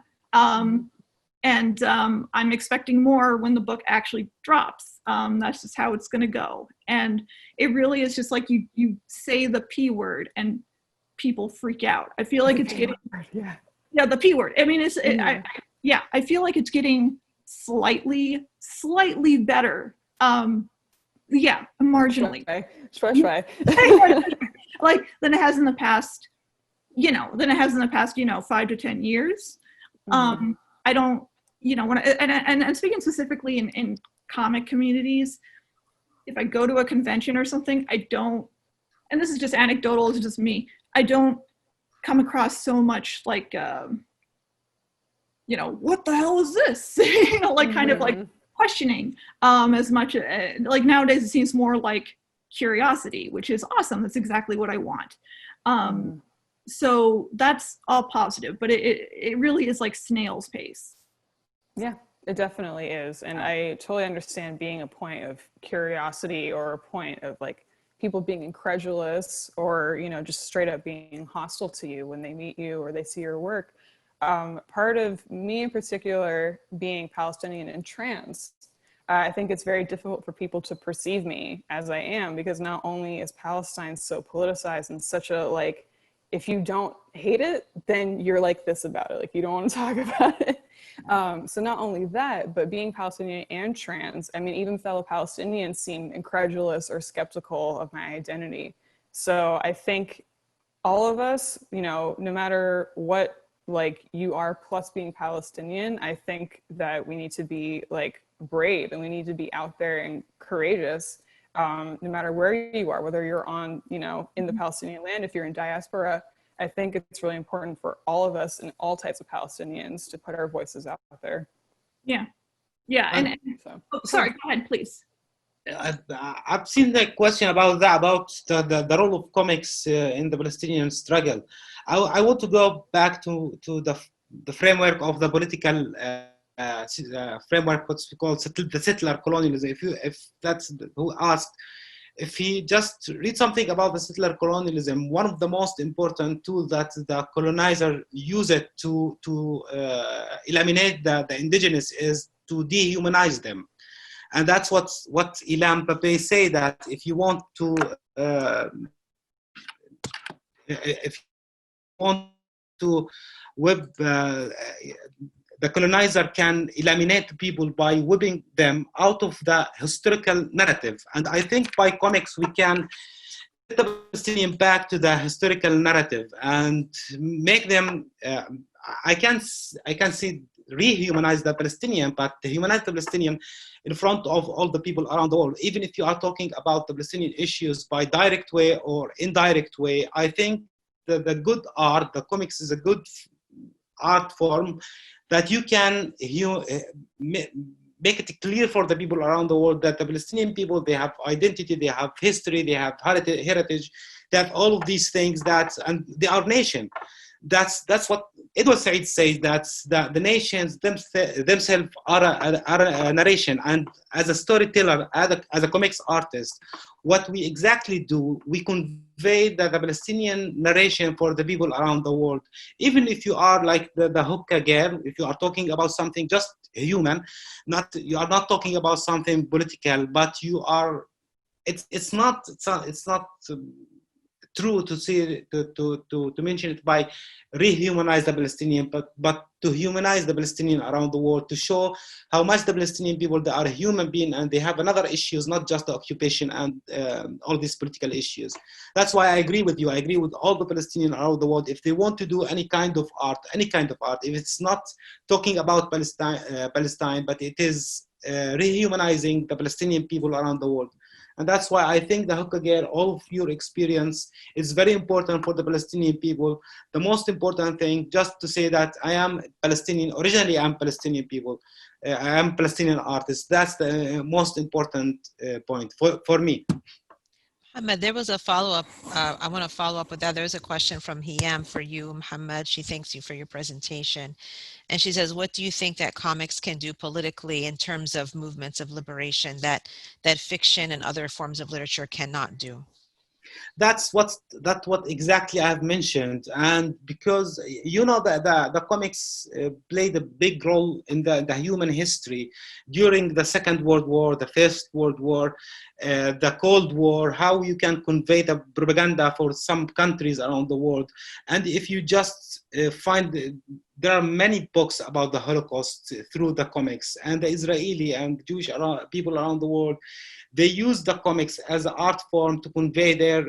I'm expecting more when the book actually drops. That's just how it's gonna go. And it really is just like you say the P word and people freak out. I feel like it's getting, yeah, the P word. I mean, I feel like it's getting slightly better. Yeah, marginally. Like than it has in the past, you know, 5 to 10 years. I don't, you know, when and speaking specifically in comic communities, if I go to a convention or something, I don't, and this is just anecdotal, it's just me, I don't come across so much like, you know, what the hell is this? You know, like kind of like questioning as much, like nowadays it seems more like curiosity, which is awesome. That's exactly what I want. So that's all positive, but it really is like snail's pace. Yeah, it definitely is. And I totally understand being a point of curiosity or a point of like people being incredulous or, you know, just straight up being hostile to you when they meet you or they see your work. Part of me in particular being Palestinian and trans, I think it's very difficult for people to perceive me as I am, because not only is Palestine so politicized and such a, like, if you don't hate it, then you're like this about it. Like you don't want to talk about it. So not only that, but being Palestinian and trans, I mean, even fellow Palestinians seem incredulous or skeptical of my identity. So I think all of us, you know, no matter what, like you are, plus being Palestinian, I think that we need to be like brave and we need to be out there and courageous. No matter where you are, whether you're on, you know, in the Palestinian land, if you're in diaspora, I think it's really important for all of us and all types of Palestinians to put our voices out there. Yeah. Yeah. And so. Oh, sorry, go ahead, please. I've seen the question about that, about the role of comics in the Palestinian struggle. I want to go back to the framework of the political framework, what's called the settler colonialism. If that's who asked, if he just read something about the settler colonialism, one of the most important tools that the colonizer use it to eliminate the indigenous is to dehumanize them. And that's what Ilham Pape say, that if you want to whip, the colonizer can eliminate people by whipping them out of the historical narrative. And I think by comics we can get the Palestinian back to the historical narrative and make them, I can see rehumanize the Palestinian, but humanize the Palestinian in front of all the people around the world. Even if you are talking about the Palestinian issues by direct way or indirect way, I think the good art, the comics is a good art form that you can make it clear for the people around the world that the Palestinian people, they have identity, they have history, they have heritage, that all of these things, and they are nation. That's what Edward Said says, that the nations themselves are a narration. And as a storyteller, as a comics artist, what we exactly do, we convey the Palestinian narration for the people around the world. Even if you are like the hookah girl, if you are talking about something just human, you are not talking about something political, but you are. It's not true to say to mention it by rehumanize the Palestinian, but to humanize the Palestinian around the world, to show how much the Palestinian people, they are a human being and they have another issues, not just the occupation and all these political issues. That's why I agree with you. I agree with all the Palestinians around the world. If they want to do any kind of art, if it's not talking about Palestine, but it is rehumanizing the Palestinian people around the world. And that's why I think the hookah girl, all of your experience is very important for the Palestinian people. The most important thing, just to say that I am Palestinian, originally I'm Palestinian people. I am Palestinian artist. That's the most important point for me. Mohammad, there was a follow-up. I want to follow up with that. There's a question from Hiyam for you, Mohammad. She thanks you for your presentation. And she says, what do you think that comics can do politically in terms of movements of liberation that fiction and other forms of literature cannot do? That's what exactly I've mentioned. And because the comics played a big role in the human history during the Second World War, the First World War, the Cold War, how you can convey the propaganda for some countries around the world. And if you just find, there are many books about the Holocaust through the comics, and the Israeli and Jewish people around the world, they use the comics as an art form to convey their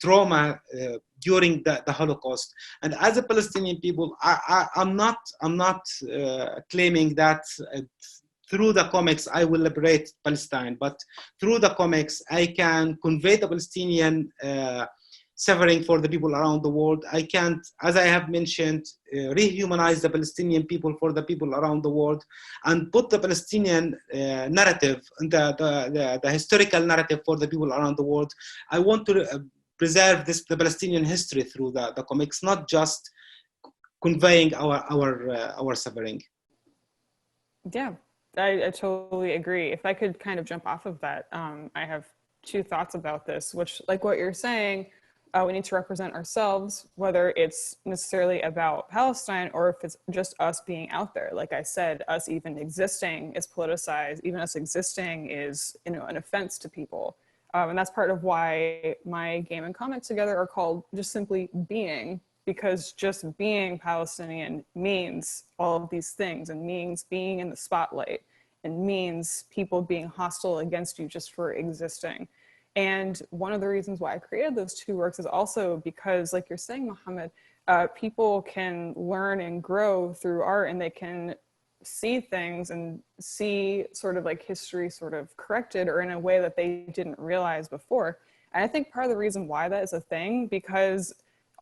trauma during the Holocaust. And as a Palestinian people, I'm not claiming that through the comics I will liberate Palestine, but through the comics I can convey the Palestinian suffering for the people around the world. I can't, as I have mentioned, rehumanize the Palestinian people for the people around the world, and put the Palestinian narrative, the historical narrative for the people around the world. I want to preserve the Palestinian history through the comics, not just conveying our suffering. Yeah, I totally agree. If I could kind of jump off of that, I have two thoughts about this, which, like what you're saying, we need to represent ourselves, whether it's necessarily about Palestine or if it's just us being out there. Like I said, us even existing is politicized. Even us existing is, an offense to people. And that's part of why my game and comic together are called just simply being, because just being Palestinian means all of these things, and means being in the spotlight, and means people being hostile against you just for existing. And one of the reasons why I created those two works is also because, like you're saying, Mohammad, people can learn and grow through art, and they can see things and see sort of like history sort of corrected or in a way that they didn't realize before. And I think part of the reason why that is a thing, because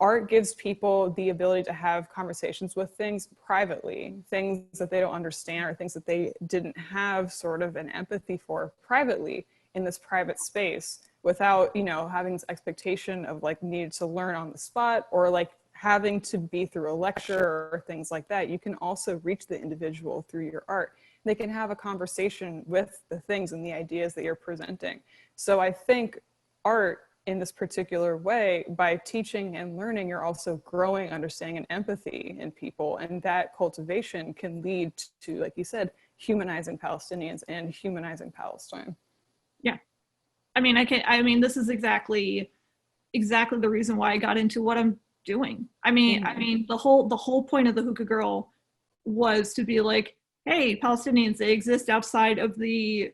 art gives people the ability to have conversations with things privately, things that they don't understand or things that they didn't have sort of an empathy for privately in this private space, without, having this expectation of like needed to learn on the spot or like having to be through a lecture or things like that. You can also reach the individual through your art. They can have a conversation with the things and the ideas that you're presenting. So I think art in this particular way, by teaching and learning, you're also growing understanding and empathy in people. And that cultivation can lead to, like you said, humanizing Palestinians and humanizing Palestine. Yeah. I mean, this is exactly the reason why I got into what I'm doing. I mean, the whole point of the Hookah Girl was to be like, hey, Palestinians, they exist outside of the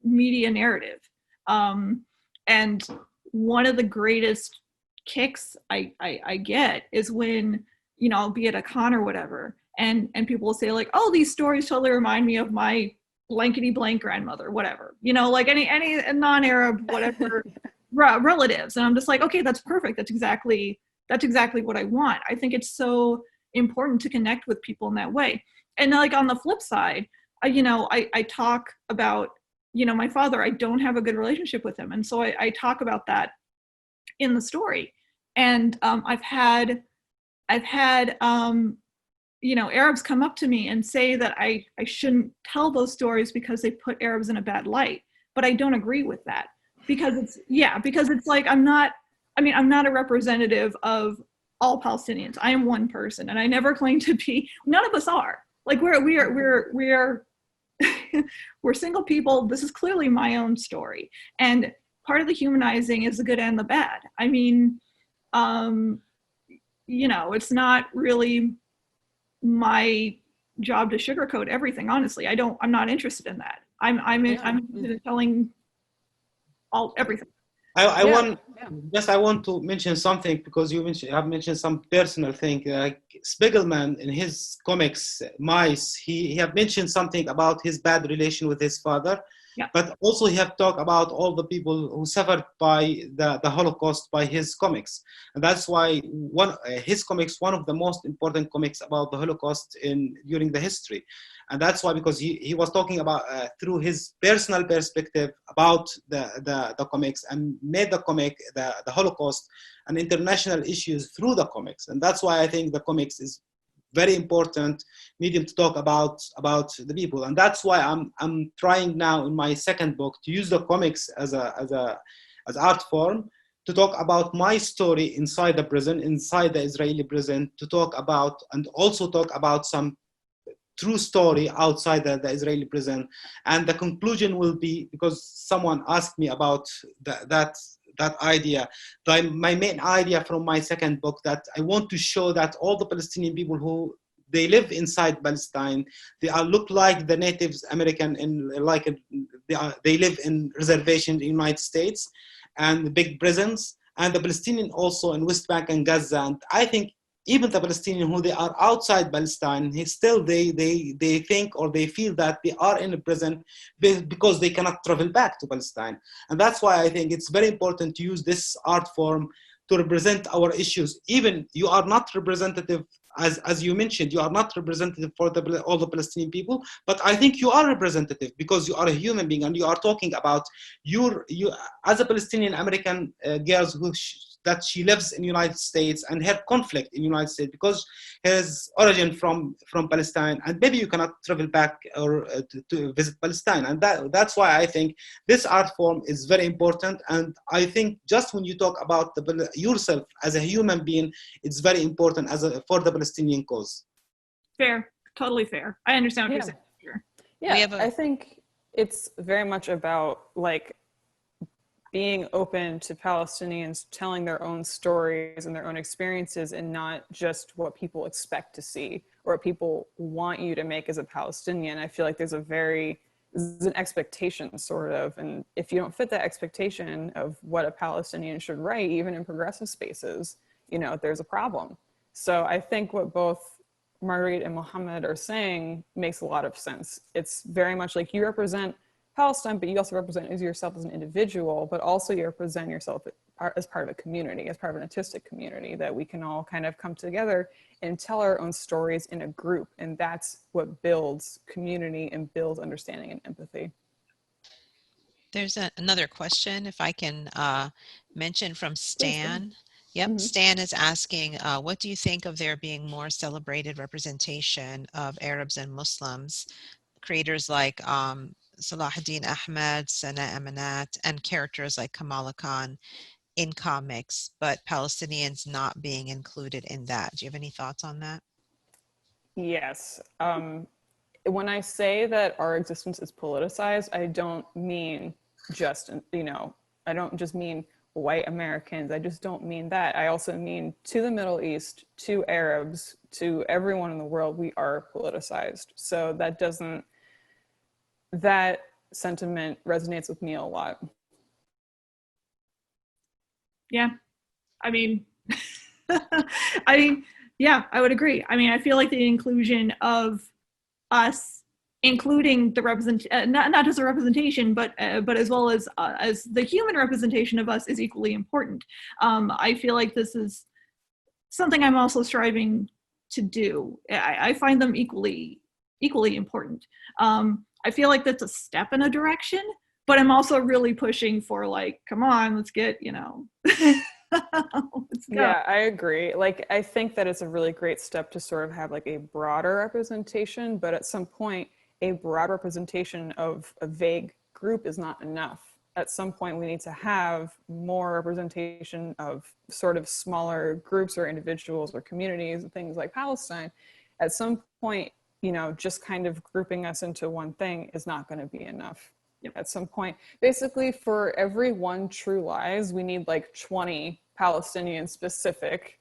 media narrative. And one of the greatest kicks I get is when, I'll be at a con or whatever, and people will say like, oh, these stories totally remind me of my blankety blank grandmother, whatever, like any non-Arab, whatever, relatives. And I'm just like, okay, that's perfect. That's exactly what I want. I think it's so important to connect with people in that way. And like on the flip side, I talk about, my father, I don't have a good relationship with him. And so I talk about that in the story. And I've had Arabs come up to me and say that I shouldn't tell those stories because they put Arabs in a bad light. But I don't agree with that, because it's like, I'm not a representative of all Palestinians. I am one person, and I never claim to be. None of us are. Like, we're we're single people. This is clearly my own story, and part of the humanizing is the good and the bad. I mean, it's not really my job to sugarcoat everything. Honestly, I'm not interested in that. I'm interested in telling everything. I want to mention something, because you have mentioned some personal thing. Like Spiegelman in his comics Mice, he have mentioned something about his bad relation with his father. Yeah. But also he have talked about all the people who suffered by the Holocaust by his comics. And that's why his comics, one of the most important comics about the Holocaust during the history. And that's why, because he was talking about through his personal perspective about the comics, and made the comic, the Holocaust, an international issues through the comics. And that's why I think the comics is very important medium to talk about the people. And that's why I'm trying now in my second book to use the comics as art form, to talk about my story inside the prison, inside the Israeli prison, to talk about, and also talk about some true story outside the Israeli prison. And the conclusion will be, because someone asked me about that idea, my main idea from my second book, that I want to show that all the Palestinian people who they live inside Palestine, they look like the natives American, they live in reservations in the United States and big prisons, and the Palestinian also in West Bank and Gaza. And I think even the Palestinian who they are outside Palestine, they think, or they feel that they are in a prison because they cannot travel back to Palestine. And that's why I think it's very important to use this art form to represent our issues. Even you are not representative, as you mentioned, you are not representative for all the Palestinian people, but I think you are representative, because you are a human being, and you are talking about you as a Palestinian American girl that she lives in the United States, and her conflict in the United States because his origin from Palestine, and maybe you cannot travel back or to visit Palestine. And that's why I think this art form is very important. And I think just when you talk about yourself as a human being, it's very important for the Palestinian cause. Fair, totally fair. I understand what you're saying. Sure. Yeah, I think it's very much about being open to Palestinians telling their own stories and their own experiences, and not just what people expect to see or what people want you to make as a Palestinian. I feel like there's an expectation, sort of, and if you don't fit that expectation of what a Palestinian should write, even in progressive spaces, there's a problem. So I think what both Marguerite and Mohammad are saying makes a lot of sense. It's very much like you represent Palestine, but you also represent yourself as an individual, but also you represent yourself as part of a community, as part of an artistic community, that we can all kind of come together and tell our own stories in a group. And that's what builds community and builds understanding and empathy. There's another question, if I can mention, from Stan. Yep, Mm-hmm. Stan is asking, what do you think of there being more celebrated representation of Arabs and Muslims, creators like Salahuddin Ahmed, Sana Amanat, and characters like Kamala Khan in comics, but Palestinians not being included in that? Do you have any thoughts on that? Yes. When I say that our existence is politicized, I don't mean just, I don't just mean white Americans. I just don't mean that. I also mean to the Middle East, to Arabs, to everyone in the world, we are politicized. So that sentiment resonates with me a lot. Yeah. I mean, yeah, I would agree. I mean, I feel like the inclusion of us, including the not just the representation, but as well as the human representation of us, is equally important. I feel like this is something I'm also striving to do. I find them equally equally important. I feel like that's a step in a direction, but I'm also really pushing for like, come on, let's get, let's go. Yeah, I agree. Like, I think that it's a really great step to sort of have like a broader representation, but at some point, a broad representation of a vague group is not enough. At some point, we need to have more representation of sort of smaller groups or individuals or communities and things like Palestine. At some point, just kind of grouping us into one thing is not going to be enough. Yep. At some point, basically, for every one True Lies, we need like 20 Palestinian specific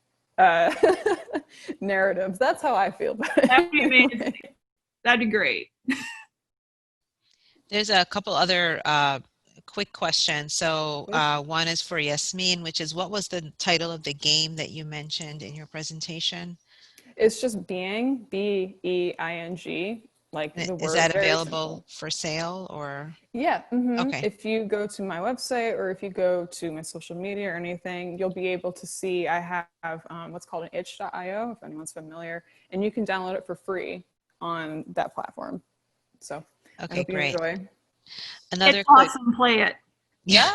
narratives. That's how I feel about it. That'd be amazing. That'd be great. There's a couple other quick questions. So one is for Iasmin, which is, what was the title of the game that you mentioned in your presentation? It's just Being, B-E-I-N-G. Like the word. Is that very available simple. for sale or? Yeah. Okay. If you go to my website or if you go to my social media or anything, you'll be able to see I have what's called an itch.io, if anyone's familiar, and you can download it for free on that platform. So Okay, I hope great. You enjoy. Another it's quick, awesome. Play it. yeah,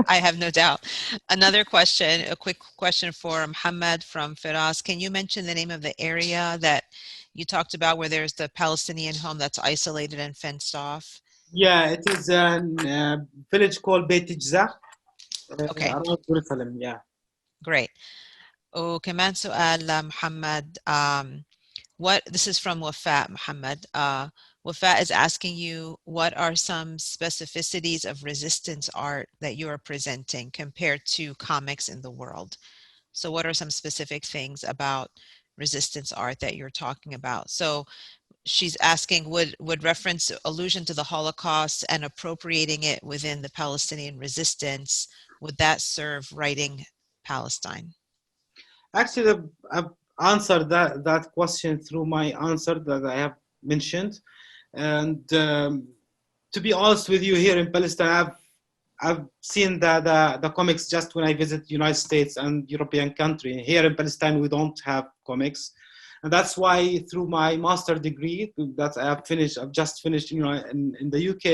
I have no doubt. Another question, a quick question for Mohammad from Firas. Can you mention the name of the area that you talked about where there's the Palestinian home that's isolated and fenced off? Yeah, it is a village called Beit Jza, Okay, around Jerusalem. Yeah. great. وكمان سؤال محمد. This is from Wafa, Muhammad. Wafa is asking you, what are some specificities of resistance art that you are presenting compared to comics in the world? So what are some specific things about resistance art that you're talking about? So she's asking, would reference allusion to the Holocaust and appropriating it within the Palestinian resistance, would that serve writing Palestine? Actually, I've answered that question through my answer that I have mentioned. And to be honest with you, here in Palestine, I've seen the comics just when I visit United States and European country. Here in Palestine, we don't have comics. And that's why through my master degree that I've just finished in the UK,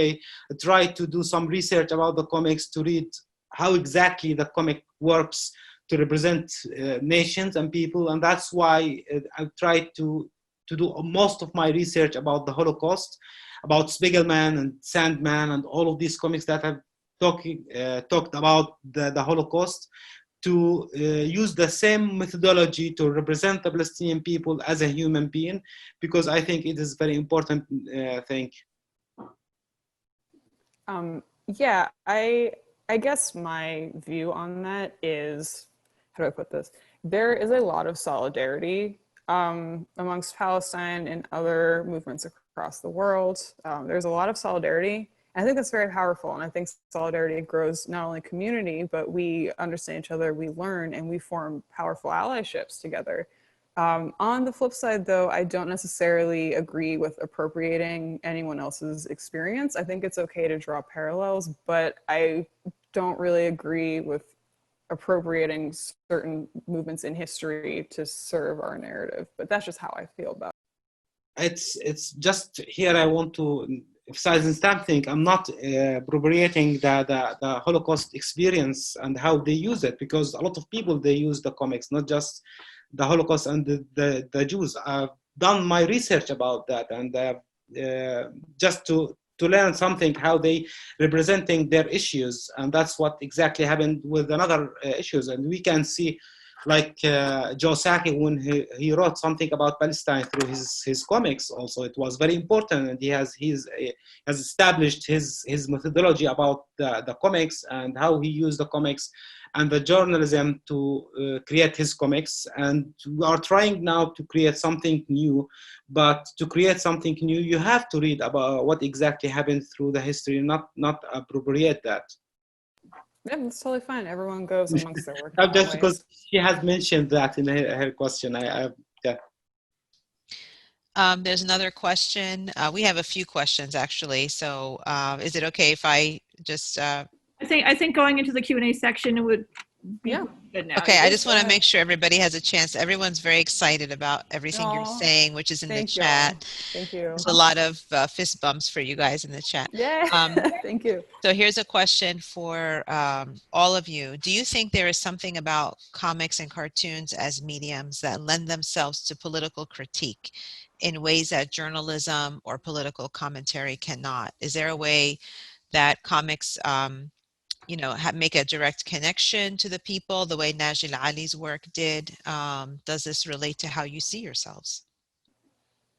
I tried to do some research about the comics to read how exactly the comic works to represent nations and people. And that's why I've tried to do most of my research about the Holocaust, about Spiegelman and Sandman and all of these comics that have talked about the Holocaust, to use the same methodology to represent the Palestinian people as a human being, because I think it is very important thing. Yeah, I guess my view on that is, how do I put this? There is a lot of solidarity amongst Palestine and other movements across the world. There's a lot of solidarity. I think that's very powerful. And I think solidarity grows not only community, but we understand each other, we learn, and we form powerful allyships together. On the flip side, though, I don't necessarily agree with appropriating anyone else's experience. I think it's okay to draw parallels, but I don't really agree with appropriating certain movements in history to serve our narrative. But that's just how I feel about it. It's just here I want to emphasize something. I'm not appropriating the Holocaust experience and how they use it, because a lot of people, they use the comics, not just the Holocaust and the Jews. I've done my research about that, and just to learn something, how they representing their issues. And that's what exactly happened with another issues. And we can see, like Joe Sacchi, when he wrote something about Palestine through his comics also, it was very important, and he has established his methodology about the comics and how he used the comics and the journalism to create his comics. And we are trying now to create something new, but to create something new, you have to read about what exactly happened through the history, not appropriate that. Yeah, that's totally fine. Everyone goes amongst their work. Just because she has mentioned that in her question, yeah. There's another question. We have a few questions actually. So is it okay if I just? I think going into the Q&A section, it would Yeah. Good now. Okay, I Yes, just go want to ahead. make sure everybody has a chance. Everyone's very excited about everything you're Aw, saying, which is in the thank y'all. chat. Thank There's you. a lot of fist bumps for you guys in the chat. Yeah, Um, thank you. so here's a question for all of you. Do you think there is something about comics and cartoons as mediums that lend themselves to political critique in ways that journalism or political commentary cannot? Is there a way that comics make a direct connection to the people the way Najil Ali's work did? Does this relate to how you see yourselves?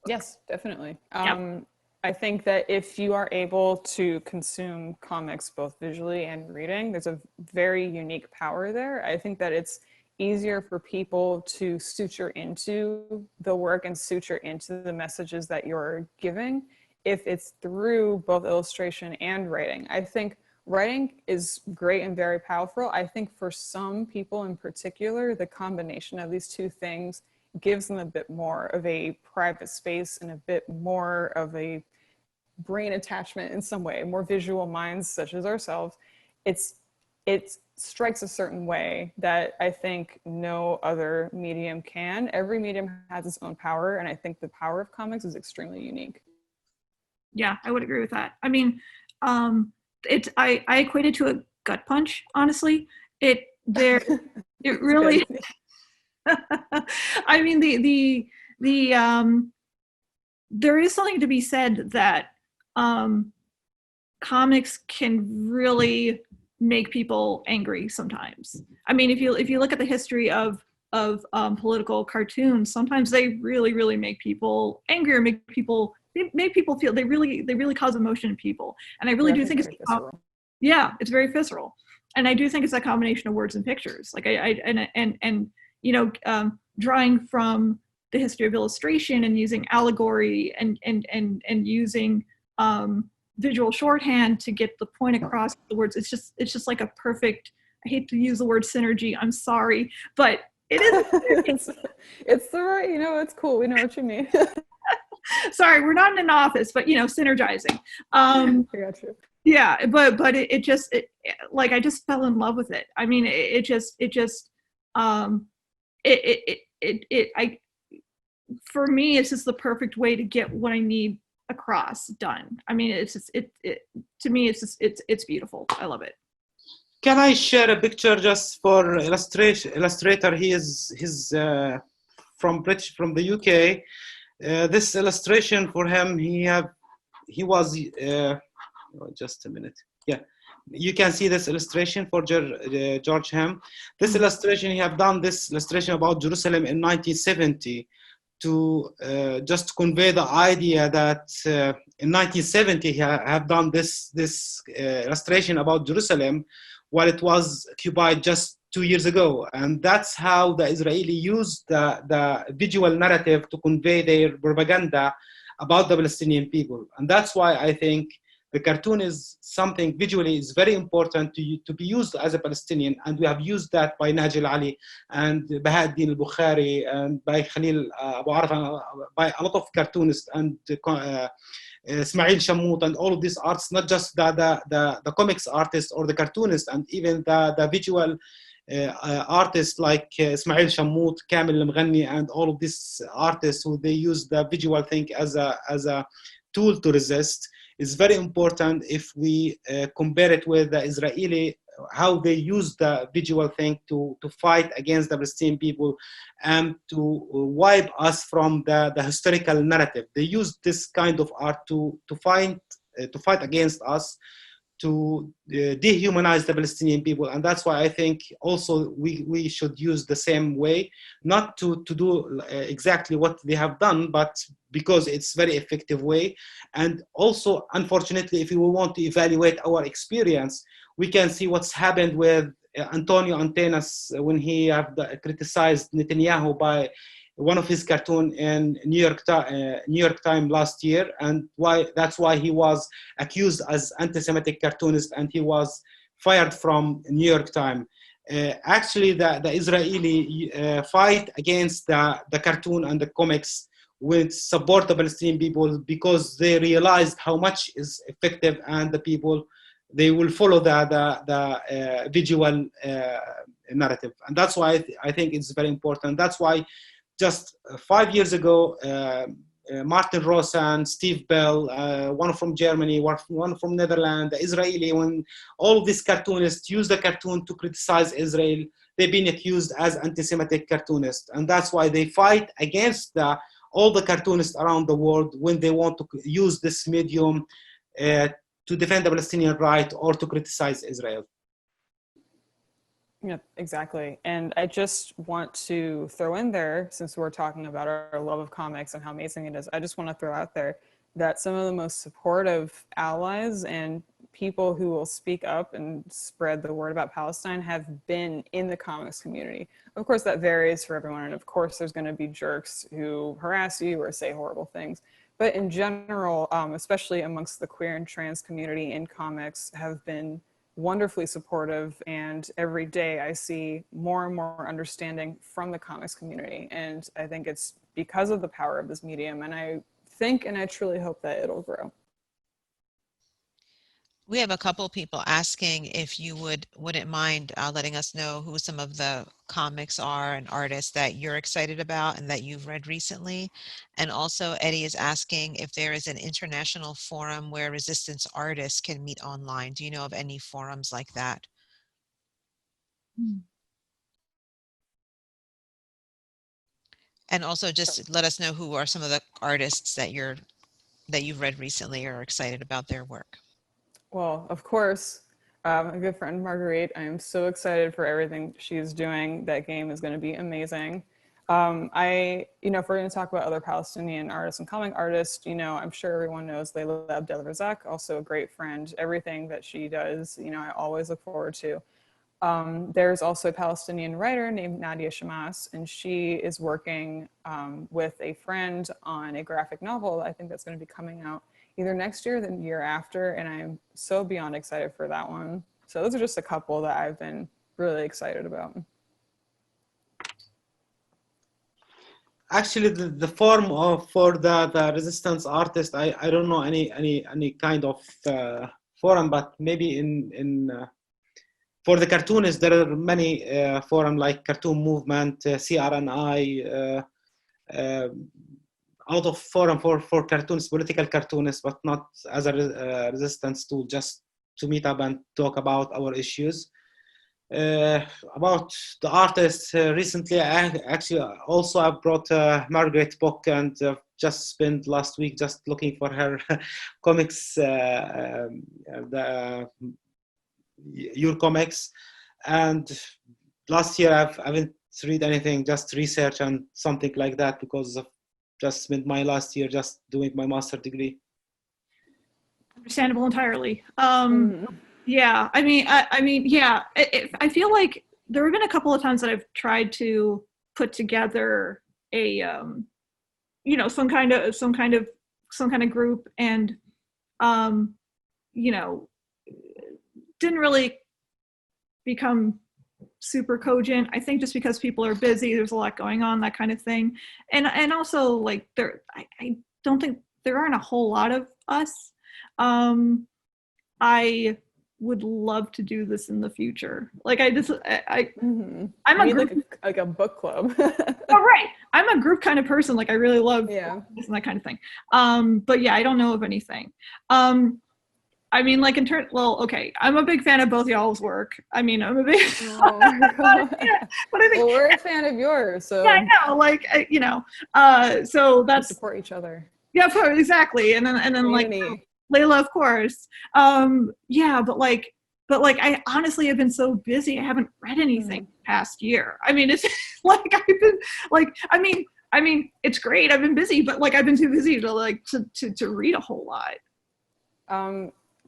Yes, definitely. Yep. I think that if you are able to consume comics both visually and reading, there's a very unique power there. I think that it's easier for people to suture into the work and suture into the messages that you're giving if it's through both illustration and writing. I think writing is great and very powerful. I think for some people in particular, the combination of these two things gives them a bit more of a private space and a bit more of a brain attachment in some way, more visual minds such as ourselves. It strikes a certain way that I think no other medium can. Every medium has its own power, and I think the power of comics is extremely unique. Yeah, I would agree with that. I mean, I equate it to a gut punch, honestly. It really I mean the there is something to be said that comics can really make people angry sometimes. I mean, if you look at the history of political cartoons, sometimes they really make people angry or make people feel they really cause emotion in people. And I really do think it's visceral. Yeah, it's very visceral. And I do think it's a combination of words and pictures. Like drawing from the history of illustration and using allegory and using visual shorthand to get the point across the words. It's just like a perfect, I hate to use the word synergy, I'm sorry, but it is. It's the right, it's cool. We know what you mean. Sorry, we're not in an office, but synergizing. I got you. Yeah, but it like I just fell in love with it. I mean, for me, it's just the perfect way to get what I need across done. I mean, to me, it's beautiful. I love it. Can I share a picture just for illustrator? He's from the UK. This illustration for him, he was just a minute. Yeah, you can see this illustration for George Ham. This illustration, he have done this illustration about Jerusalem in 1970 to just convey the idea that in 1970 he have done this illustration about Jerusalem while it was occupied just 2 years ago. And that's how the Israeli used the visual narrative to convey their propaganda about the Palestinian people. And that's why I think the cartoon is something visually is very important to be used as a Palestinian, and we have used that by Najil Ali and Bahauddin al-Bukhari and by Khalil Abu Arfa, by a lot of cartoonists and Ismail Shammout and all of these artists, not just the comics artists or the cartoonists, and even the visual artists like Ismail Shammout, Kamil al-Mghani, and all of these artists who they use the visual thing as a tool to resist. Is very important if we compare it with the Israeli, how they use the visual thing to fight against the Palestinian people and to wipe us from the historical narrative. They use this kind of art to fight against us, to dehumanize the Palestinian people. And that's why I think also we should use the same way, not to do exactly what they have done, but because it's very effective way. And also, unfortunately, if we want to evaluate our experience, we can see what's happened with Antonio Antenas when he have criticized Netanyahu by one of his cartoons in New York Times last year, and that's why he was accused as anti-Semitic cartoonist and he was fired from New York Times. Actually, the Israeli fight against the cartoon and the comics with support the Palestinian people because they realized how much is effective and the people they will follow the visual narrative. And that's why I think it's very important. That's why just 5 years ago, Martin Rosan, Steve Bell, one from Germany, one from Netherlands, the Israeli, when all these cartoonists use the cartoon to criticize Israel, they've been accused as anti-Semitic cartoonists. And that's why they fight against all the cartoonists around the world when they want to use this medium to defend the Palestinian right or to criticize Israel. Yeah, exactly. And I just want to throw in there, since we're talking about our love of comics and how amazing it is, I just want to throw out there that some of the most supportive allies and people who will speak up and spread the word about Palestine have been in the comics community. Of course, that varies for everyone. And of course, there's going to be jerks who harass you or say horrible things. But in general, especially amongst the queer and trans community in comics, have been wonderfully supportive, and every day I see more and more understanding from the comics community. And I think it's because of the power of this medium, and I think and I truly hope that it'll grow. We have a couple people asking if you wouldn't mind letting us know who some of the comics are and artists that you're excited about and that you've read recently. And also Eddie is asking if there is an international forum where resistance artists can meet online. Do you know of any forums like that? And also just let us know who are some of the artists that you've read recently or are excited about their work. Well, of course, my good friend Marguerite, I am so excited for everything she's doing. That game is going to be amazing. If we're going to talk about other Palestinian artists and comic artists, I'm sure everyone knows Layla Abdelrazak, also a great friend. Everything that she does, I always look forward to. There's also a Palestinian writer named Nadia Shamas, and she is working with a friend on a graphic novel. I think that's going to be coming out either next year or the year after, and I'm so beyond excited for that one. So those are just a couple that I've been really excited about. Actually, the form for the resistance artist, I don't know any kind of forum, but maybe in for the cartoonists there are many forums like Cartoon Movement, CRNI, a lot of forum for cartoonists, political cartoonists, but not as a resistance tool, just to meet up and talk about our issues. About the artists, recently I actually also brought Marguerite book, and just spent last week just looking for her comics, your comics, and last year I haven't read anything, just research and something like that, because of just spent my last year just doing my master degree. Understandable entirely. Yeah, yeah. I feel like there have been a couple of times that I've tried to put together a, some kind of group, and, didn't really become super cogent. I think just because people are busy, there's a lot going on, that kind of thing, and also like I don't think there aren't a whole lot of us. I would love to do this in the future. Like I'm a group, like a book club. Oh, right. I'm a group kind of person. Like I really love this and that kind of thing. But yeah, I don't know of anything. Like okay, I'm a big fan of both y'all's work. I'm a big but I think we're a fan of yours. So yeah, I know. So that's we support each other. Yeah, exactly. And then Community. like Layla, of course. But I honestly have been so busy. I haven't read anything past year. It's like I've been like, it's great. I've been busy, but like I've been too busy to read a whole lot.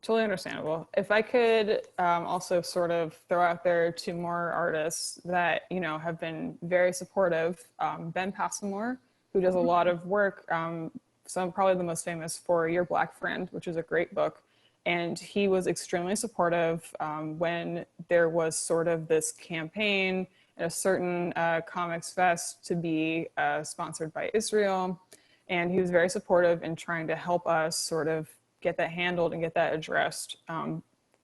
Totally understandable. If I could also sort of throw out there 2 more artists that, have been very supportive. Ben Passamore, who does a lot of work, probably the most famous for Your Black Friend, which is a great book. And he was extremely supportive when there was sort of this campaign at a certain comics fest to be sponsored by Israel. And he was very supportive in trying to help us sort of get that handled and get that addressed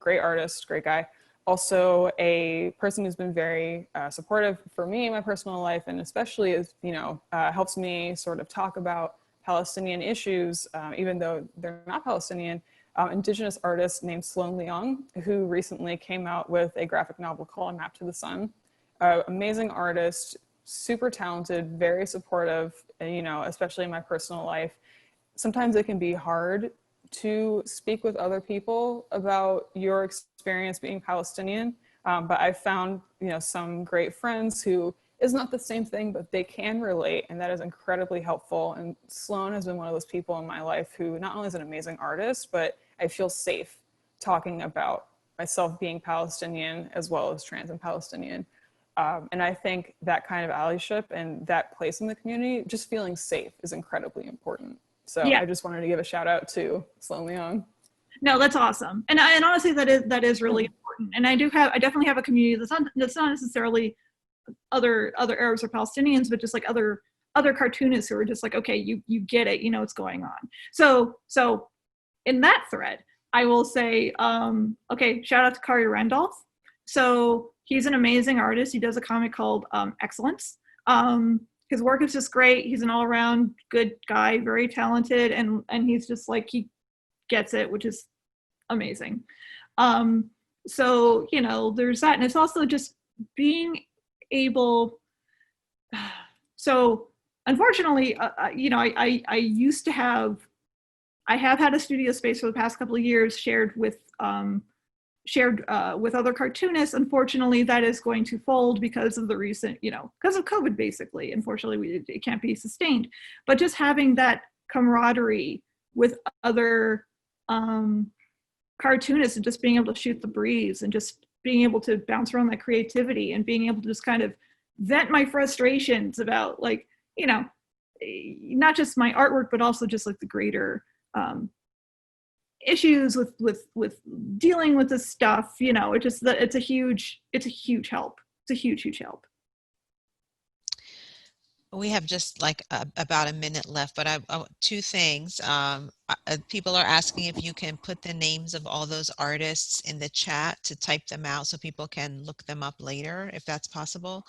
great artist, great guy. Also a person who's been very supportive for me in my personal life, and especially as, helps me sort of talk about Palestinian issues, even though they're not Palestinian. Indigenous artist named Sloan Leong, who recently came out with a graphic novel called A Map to the Sun. Amazing artist, super talented, very supportive, especially in my personal life. Sometimes it can be hard to speak with other people about your experience being Palestinian, but I've found, some great friends who is not the same thing, but they can relate, and that is incredibly helpful. And Sloan has been one of those people in my life who not only is an amazing artist, but I feel safe talking about myself being Palestinian as well as trans and Palestinian. And I think that kind of allyship and that place in the community, just feeling safe, is incredibly important. So Yeah. I just wanted to give a shout out to Sloan Leong. No, that's awesome. And honestly, that is really important. And I definitely have a community that's not necessarily other Arabs or Palestinians, but just like other cartoonists who are just like, okay, you get it, you know what's going on. So in that thread, I will say, okay, shout out to Kari Randolph. So he's an amazing artist. He does a comic called Excellence. His work is just great. He's an all-around good guy, very talented, and he's just like, he gets it, which is amazing. So, there's that. And it's also just being able, so unfortunately, I used to have, I have had a studio space for the past couple of years shared with other cartoonists. Unfortunately, that is going to fold because of the recent, because of COVID, basically. Unfortunately, it can't be sustained. But just having that camaraderie with other cartoonists and just being able to shoot the breeze and just being able to bounce around that creativity and being able to just kind of vent my frustrations about, like, not just my artwork, but also just like the greater issues with dealing with this stuff. It's a huge help. It's a huge help. We have just like about a minute left, but I two things. People are asking if you can put the names of all those artists in the chat to type them out so people can look them up later, if that's possible.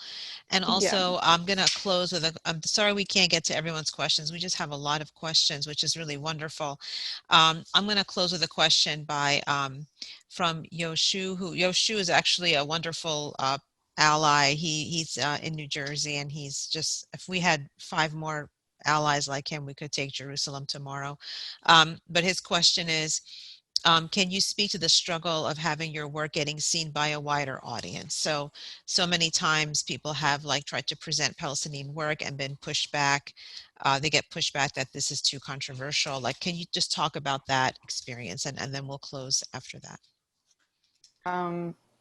And also, I'm going to close with I'm sorry we can't get to everyone's questions. We just have a lot of questions, which is really wonderful. I'm going to close with a question by from Yoshu, Yoshu is actually a wonderful ally. He's in New Jersey, and he's just, if we had 5 more allies like him, we could take Jerusalem tomorrow. But his question is, can you speak to the struggle of having your work getting seen by a wider audience? So many times people have tried to present Palestinian work and been pushed back. They get pushed back that this is too controversial. Can you just talk about that experience, and then we'll close after that.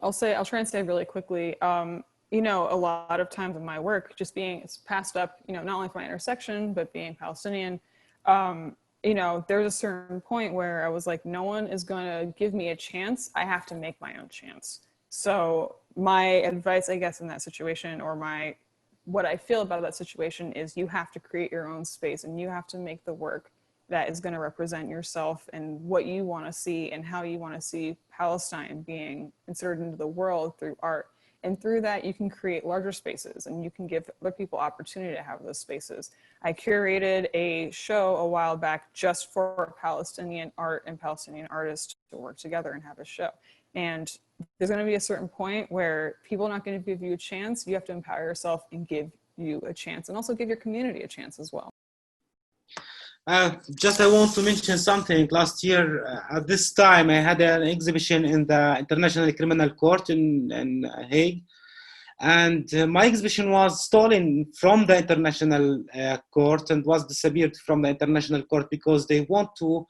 I'll try and say really quickly, a lot of times in my work, just it's passed up, not only for my intersection, but being Palestinian, there's a certain point where I was like, no one is going to give me a chance. I have to make my own chance. So my advice, I guess, in that situation, or what I feel about that situation is you have to create your own space, and you have to make the work that is going to represent yourself and what you want to see and how you want to see Palestine being inserted into the world through art. And through that, you can create larger spaces, and you can give other people opportunity to have those spaces. I curated a show a while back just for Palestinian art and Palestinian artists to work together and have a show. And there's going to be a certain point where people are not going to give you a chance. You have to empower yourself and give you a chance, and also give your community a chance as well. I want to mention something. Last year, at this time, I had an exhibition in the International Criminal Court in Hague. And my exhibition was stolen from the International Court and was disappeared from the International Court because they want to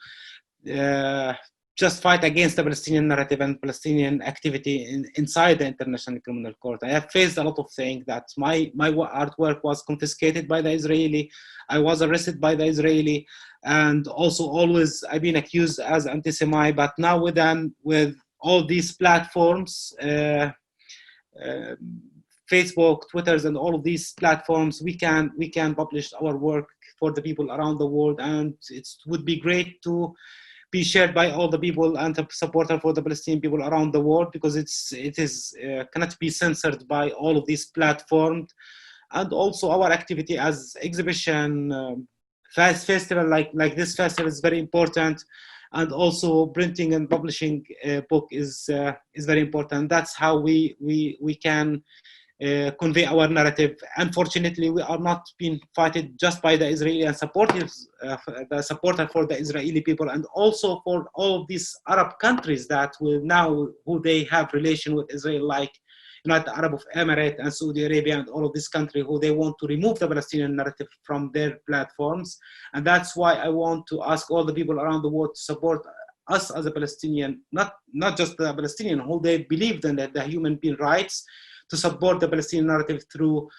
just fight against the Palestinian narrative and Palestinian activity inside the International Criminal Court. I have faced a lot of things that my artwork was confiscated by the Israeli. I was arrested by the Israeli, and also always I've been accused as anti-Semite. But now with all these platforms, Facebook, Twitters, and all of these platforms, we can publish our work for the people around the world, and it would be great to be shared by all the people and the supporter for the Palestinian people around the world, because it is cannot be censored by all of these platforms. And also our activity as exhibition, festival like this festival is very important. And also printing and publishing a book is very important. That's how we can convey our narrative. Unfortunately, we are not being fighted just by the Israeli and supporters, the supporter for the Israeli people, and also for all of these Arab countries that will now, who they have relation with Israel, like United Arab Emirates and Saudi Arabia and all of this country, who they want to remove the Palestinian narrative from their platforms. And that's why I want to ask all the people around the world to support us as a Palestinian, not just the Palestinian, who they believe in the human being rights, to support the Palestinian narrative through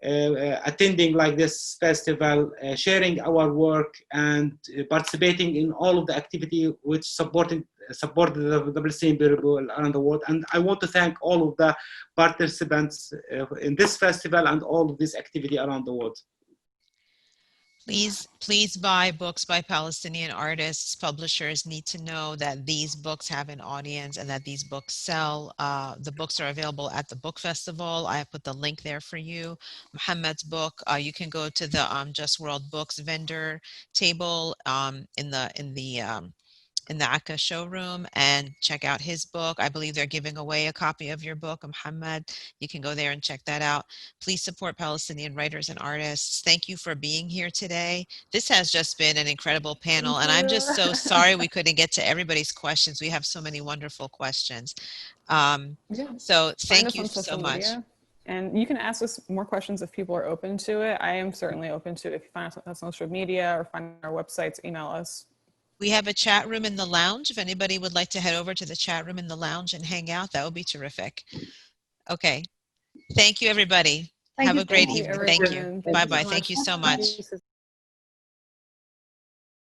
attending like this festival, sharing our work, and participating in all of the activity which support the Palestinian people around the world. And I want to thank all of the participants in this festival and all of this activity around the world. Please buy books by Palestinian artists. Publishers need to know that these books have an audience and that these books sell. The books are available at the book festival. I put the link there for you. Mohammad's book, you can go to the Just World Books vendor table in the Akka showroom and check out his book. I believe they're giving away a copy of your book, Muhammad. You can go there and check that out. Please support Palestinian writers and artists. Thank you for being here today. This has just been an incredible panel, and I'm just so sorry we couldn't get to everybody's questions. We have so many wonderful questions. So thank you so much. And you can ask us more questions if people are open to it. I am certainly open to it. If you find us on social media or find our websites, email us. We have a chat room in the lounge. If anybody would like to head over to the chat room in the lounge and hang out, that would be terrific. Okay. Thank you, everybody. Have a great evening. Thank you. Bye-bye. Thank you so much.